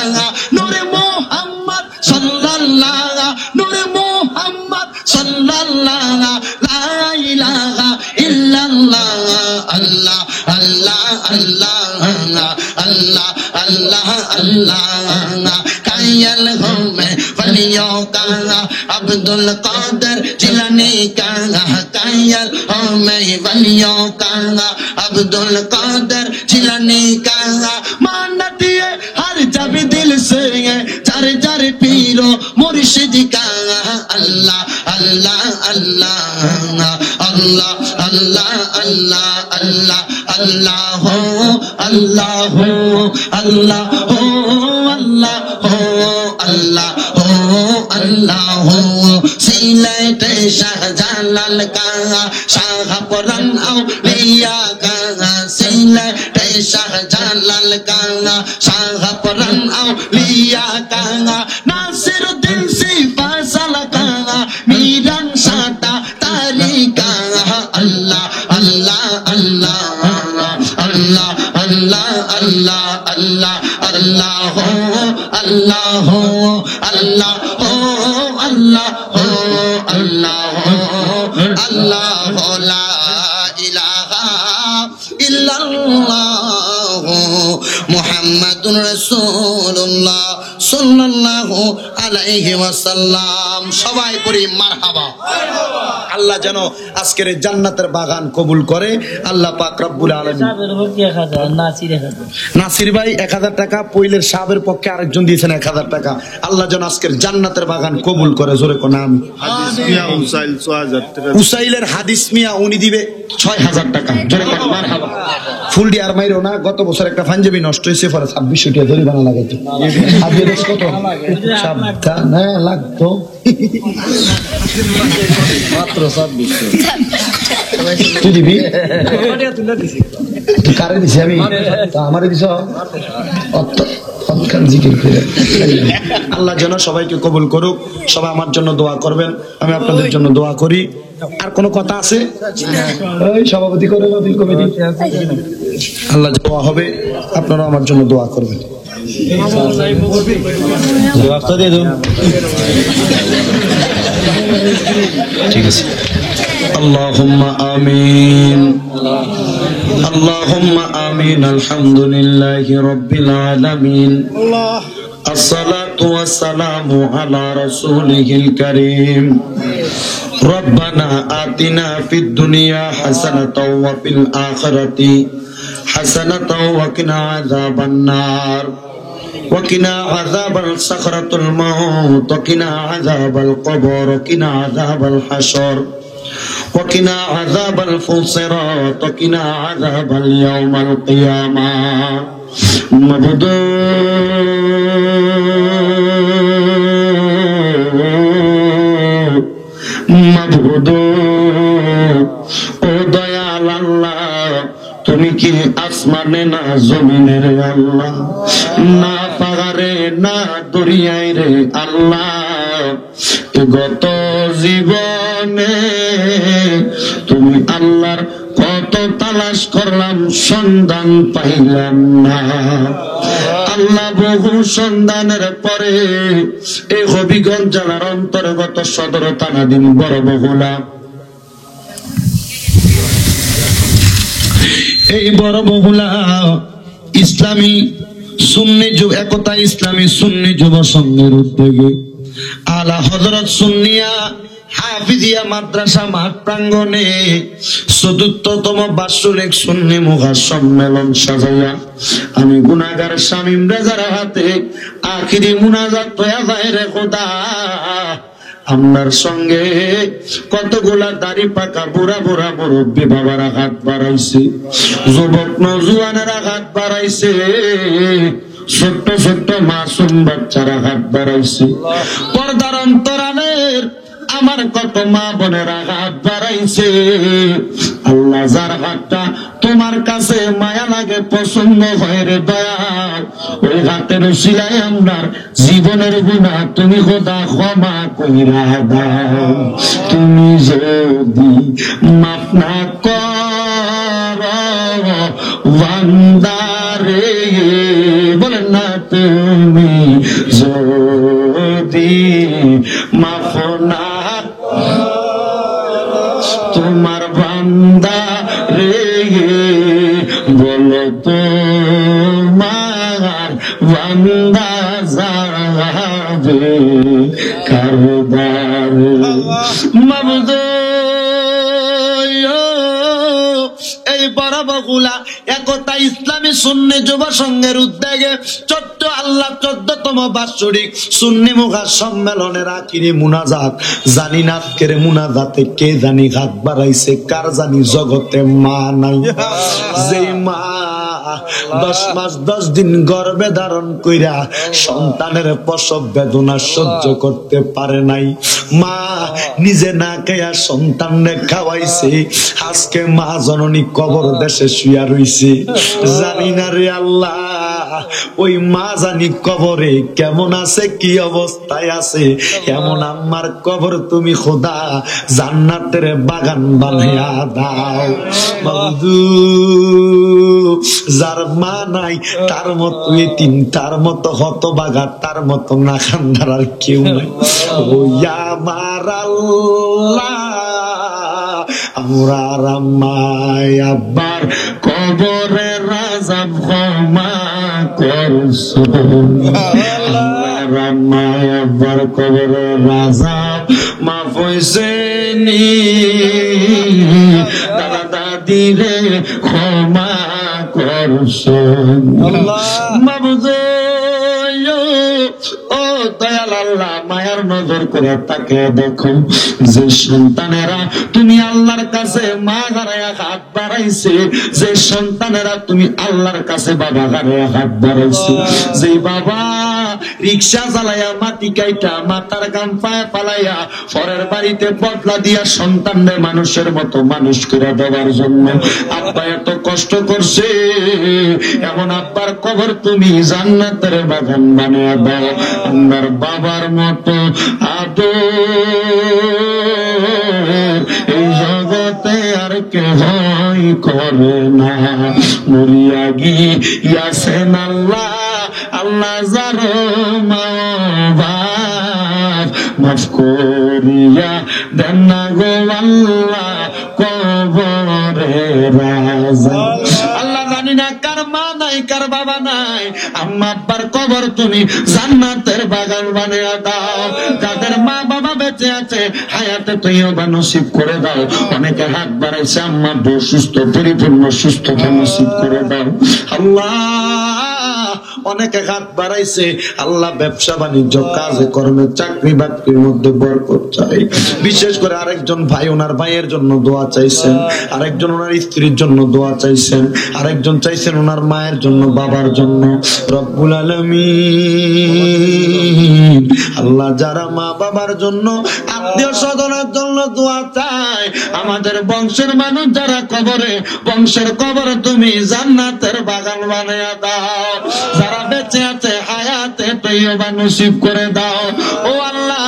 nure Muhammad sallallahu nure Muhammad sallallahu la ilaha illallah Allah Allah Allah Allah Allah Allah kayal home waliyon ka Abdul Qadir Jilani ka kayal home waliyon ka Abdul Qadir Jilani ka manat ye har jab dil se jar jar piro murshid ka Allah Allah Allah Allah Allah Allah Allah Allah Allah Allah Allah Allah Allah Silate Shahjalal ka Shahpuran Auliya ka Silate Shahjalal ka Shahpuran Auliya ka Nasiruddin Sifasal ka Miran Sata Tarika Allah Allah Allah Allah Allah Allah Allah Allah Allah Allah Allah Allah Allah la ilaha illallah Muhammadur Rasulullah sallallahu alaihi wasallam সবাই পড়ি মারহাবা আল্লাহ যেন আজকের জান্নাতের বাগান কবুল করে আল্লাহ পাক রব্বুল আলামিন নাসির ভাই 1000 টাকা পয়লের সাহেবের পক্ষে আরেকজন দিয়েছেন 1000 টাকা আল্লাহ যেন আজকের জান্নাতের বাগান কবুল করে জোরে কোন আমিন হাদিস মিয়া উসাইল 6000 টাকা উসাইলের হাদিস মিয়া উনি দিবে 6000 টাকা জোরে কোন মারহাবা ফুল দি আর মাইরো না গত বছর একটা পাঞ্জাবি নষ্ট হয়েছে পরে 2600 টাকা জরিমানা লাগাইতো আজকে দেশ কত সাবধান না লাগতো মাত্র 2600 তুই দিবি তুই কারে দিছি আমি তা আমারে দিছ আল্লাহ যেন সবাইকে কবুল করুক সবাই আমার জন্য দোয়া করবেন আমি আপনাদের জন্য দোয়া করি আর কোনো কথা আছে এই সভাপতি করে নবীন কমিটি আল্লাহ দোয়া হবে আপনারা আমার জন্য দোয়া করবেন ঠিক আছে اللهم آمين اللهم آمين الحمد لله رب العالمين الصلاة والسلام على رسوله الكريم ربنا آتنا في الدنيا حسنة وفي الآخرة حسنة وقنا عذاب النار وقنا عذاب الصخرة الموت وقنا عذاب القبر وقنا عذاب الحشر وقنا عذاب الفصرات وقنا عذاب اليوم القيامة مبغض ও দয়াল আল্লাহ তুমি কি আসমানে না জমিনের আল্লাহ না পাহাড়ে না দরিয়ায় রে আল্লাহ গত জীবনে তুমি আল্লাহর কত তালাশ করলাম সন্ধান পাইলাম না আল্লাহ বহু সন্ধানের পরে এই হবিগঞ্জ জেলার অন্তর্গত সদর থানাধীন বড় বহুলা এই বড় বহুলা ইসলামী সুন্নি যুব একতা ইসলামী সুন্নি যুব সংঘের উদ্যোগে আলা হযরত সুন্নিয়া হাফিজিয়া মাদ্রাসা মাঠ প্রাঙ্গণে ৪৪তম বার্ষিক সুন্নি মুখা সম্মেলন সাজাইয়া আমি গুনাহগার শামীম রেজার হাতে আখিরি মুনাজাত হয়ে যায় রে খোদা আপনার সঙ্গে কতগুলা দাড়ি পাকা বুড়া বুড়া মুরব্বী বাবারা হাত বাড়াইছে যুবক নজওয়ানেরা হাত বাড়াইছে ছোট্ট ছোট্ট মাসুম বাচ্চারা হাত বাড়াইছে পর্দার অন্তরালের আমার কত মা বোনেরা হাত বাড়াইছে আল্লাহ যার হাতটা তোমার কাছে মায়া লাগে, পছন্দ হয় রে দয়াল, ওই হাতের উসিলায় আমরার জীবনের গুনাহ তুমি খোদা ক্ষমা কইরা দাও। তুমি যদি মাফ না করো বান্দারে, বলেন না, তুমি যদি মাফ না তোমার বান্দা রে, বলো তোমার বান্দা যাবে কারদারে। মাবুদ এই বড় বগুলা একতা ইসলামী সুন্নি যুব সংঘের উদ্যোগে 14তম বাৎসরিক সুন্নি মুখা সম্মেলনের আখিরি মুনাজাত। জানি না আজকের মুনাজাতে কে জানি হাত বাড়াইছে, কার জানি জগতে মা নাই, যেই মা 10 মাস 10 দিন গর্ভে ধারণ কইরা সন্তানের প্রসব বেদনা সহ্য করতে পারে নাই, মা নিজে না খেয়া সন্তানরে খাওয়াইছে, আজকে মা জননী কবর দেশে শুয়া রইছে। জানি না রে আল্লাহ, ওই মা জানি কবরে কেমন আছে, কি অবস্থায় আছে, এমন আম্মার কবর তুমি খোদা জান্নাতের বাগান বানাইয়া দাও। মাবুদ, যার মা নাই তার মতো এতিম, তার মতো হতভাগা, তার মতো নাখান্দার আর কেউ নাই। ও আমার আল্লাহ, আমরা রাম্মায় আব্বার কবরে রাজাব ক্ষমা করছো, রাম্মায় আব্বার কবরে রাজাব মাফ হইছে নি, দাদা দাদি রে ক্ষমা করছো। মাবুদ ও দয়াল আল্লাহ, মায়ার নজর করে তাকে দেখো, যে সন্তানেরা তুমি আল্লাহর কাছে মা হারায়া হাত বাড়াইছে, যে সন্তানেরা তুমি আল্লাহর কাছে বাবা হারায়া হাত বাড়াইছে, যে বাবা রিক্সা চালাইয়া মাটি কাইটা মাথার গাম পায়ে পালাইয়া পরের বাড়িতে বদলা দিয়া সন্তানদের মানুষের মতো মানুষ করে দেওয়ার জন্য আব্বা এত কষ্ট করছে, এমন আব্বার কবর তুমি জান্নাতের বাগান বানিয়ে দাও। আমার বাবার মতো আদর এই জগতে আর কেহ করে না, মরিয়া গিয়াছেন আল্লাহ, আল্লাহ যারো মা বাপ মাফ করিয়া দেন না গো আল্লাহ কবরে রাজা। আল্লাহ জানি না কার মা নাই, কার বাবা নাই, আম্মা আব্বার কবর তুমি জান্নাতের বাগান বানিয়ে দাও। যাদের মা বাবা বেঁচে আছে হায়াতে তৈয়বা নসিব করে দাও। অনেকে হাত বাড়াইছে, আম্মা আব্বু সুস্থ পরিপূর্ণ সুস্থতা নসিব করে দাও আল্লাহ। অনেকে হাত বাড়াইছে, আল্লাহ ব্যবসা বাণিজ্য কাজে কর্মে চাকরি বাকরির মধ্যে বরকত চাই। বিশেষ করে আরেকজন ভাই ওনার ভাইয়ের জন্য দোয়া চাইছেন, আরেকজন ওনার স্ত্রীর জন্য দোয়া চাইছেন, আরেকজন চাইছেন ওনার মায়ের জন্য, বাবার জন্য। রব্বুল আলামিন আল্লাহ যারা মা বাবার জন্য, আত্মীয় স্বজনের জন্য দোয়া চায়, আমাদের বংশের মানুষ যারা কবরে, বংশের কবর তুমি জান্নাতের বাগান বানিয়ে দাও। যারা বেঁচে আছে হায়াতে তৈয়বা নসিব করে দাও। ও আল্লাহ,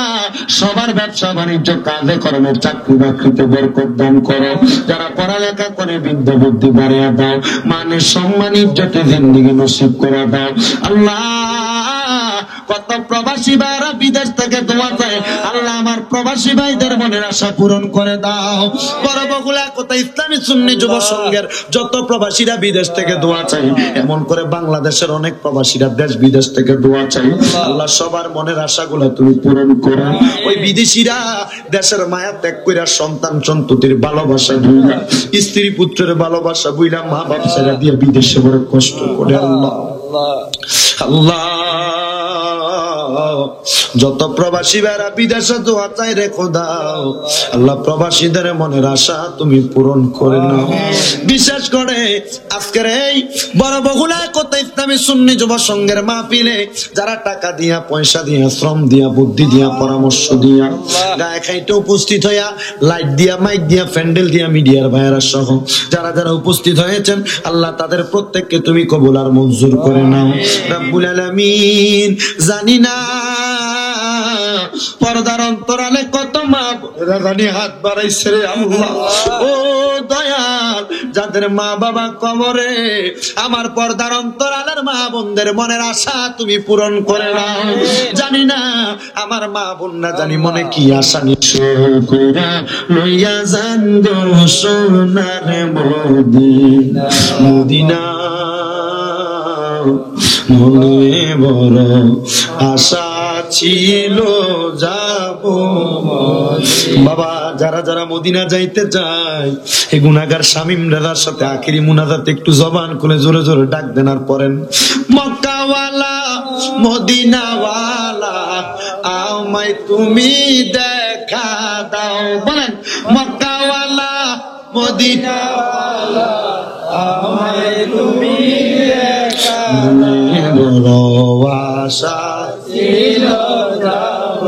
সবার ব্যবসা বাণিজ্য কাজে কর্মে চাকরি বাকরিতে বরকত দান করো। যারা পড়ালেখা করে বিদ্যা বুদ্ধি বাড়িয়ে দাও, মানে সম্মান ইজ্জতে জিন্দেগি নসিব করে দাও আল্লাহ। কত প্রবাসী ভাইরা বিদেশ থেকে দোয়া চায়, আল্লাহ আমার প্রবাসী ভাইদের মনের আশা পূরণ করে দাও। বড় বগুলা কত ইসলামী সুন্নি যুব সংঘের যত প্রবাসীরা বিদেশ থেকে দোয়া চাই, এমন করে বাংলাদেশের অনেক প্রবাসীরা দেশ বিদেশ থেকে দোয়া চাই। আল্লাহ সবার মনের আশাগুলো তুমি পূরণ করো। ওই বিদেশিরা দেশের মায়া ত্যাগ কইরা সন্তান সন্ততির ভালোবাসা বুইলা, স্ত্রী পুত্রের ভালোবাসা বুইলা, মা বাপ ছেড়ে দিয়ে বিদেশে বড় কষ্ট করে আল্লাহ আল্লাহ যত প্রবাসী ভাইরা বিদেশে দোয়া চাই রে খোদা, আল্লাহ প্রবাসীদের মনের আশা তুমি পূরণ করে নাও। বিশেষ করে আজকের এই বড় বহুলায় কত ইসলামী সুন্নি যুব সংঘের মাহফিলে যারা টাকা দিয়া, পয়সা দিয়া, শ্রম দিয়া, বুদ্ধি দিয়া, পরামর্শ দিয়া, গায়ে খাইতে উপস্থিত হইয়া, লাইট দিয়া, মাইক দিয়া, প্যান্ডেল দিয়া, মিডিয়ার ভাইয়েরা সহ যারা যারা উপস্থিত হয়েছেন, আল্লাহ তাদের প্রত্যেককে তুমি কবুল আর মঞ্জুর করে নাও রব্বুল আলামিন। জানি না পর্দার অন্তরালে কত মা জানি হাত বাড়াইছে রে আল্লাহ। ও দয়াল, যাদের মা বাবা কবরে, আমার পর্দার অন্তরালের মা বোনদের মনের আশা তুমি পূরণ করে নাও। জানি না আমার মা বোন না জানি মনে কি আশা নিয়ে লইয়া যান গো সোনার মদিনা, মদিনা মনে বড় আশা ছিল যাব। বাবা, যারা যারা মদিনা যাইতে চায়, এই গুনাহগার শামীম দাদার সাথে আখিরি মুনাজাত একটু জবান খুলে জোরে জোরে ডাক দেন আর পড়েন, মক্কাওয়ালা মদিনাওয়ালা আমায় তুমি দেখা দাও। বলেন, মক্কাওয়ালা মদিনাওয়ালা আমায় তুমি দেখা দাও, আশা ছিল যাব।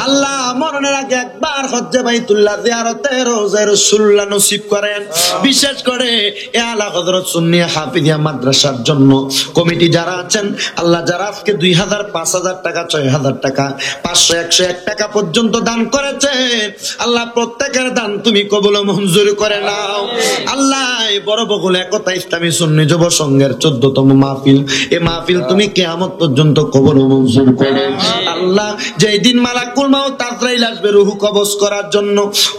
আল্লাহ মরণের আগে একবার হজ্জে বাইতুল্লাহ জিয়ারতে রওজা রাসূলুল্লাহ নসিব করেন। বিশেষ করে এ আলা হযরত সুন্নিয়া হাফিজিয়া মাদ্রাসার জন্য কমিটি যারা আছেন, আল্লাহ যারা আজকে 2000, 5000 টাকা, 6000 টাকা, 500, 101 টাকা পর্যন্ত দান করেছেন, আল্লাহ প্রত্যেকের দান তুমি কবুল মঞ্জুর করে নাও। আল্লাহ এই বড় বগুল একতা ইসলামী সুন্নি যুব সংঘের 14তম মাহফিল, এই মাহফিল তুমি কিয়ামত পর্যন্ত কবুল মঞ্জুর করো। আল্লাহ যেই দিন মালাকুল মাউত আজরাইল আসবে রূহ কবজ করার জন্য,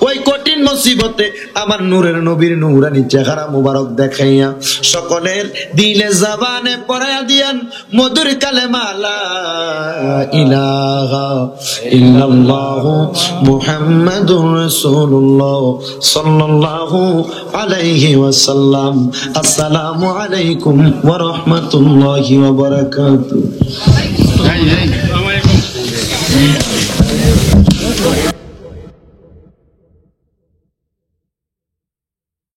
ওই কঠিন মুসিবতে আমার নূরের নবীর নূরানি চেহারা মুবারক দেখাইয়া সকলের দিলে জবানে পড়াইয়া দিয়েন মধুর কালেমা লা ইলাহা ইল্লাল্লাহু মুহাম্মাদুর রাসূলুল্লাহ সাল্লাল্লাহু আলাইহি ওয়াসাল্লাম। আসসালামু আলাইকুম ওয়া রাহমাতুল্লাহি ওয়া বারাকাতুহু।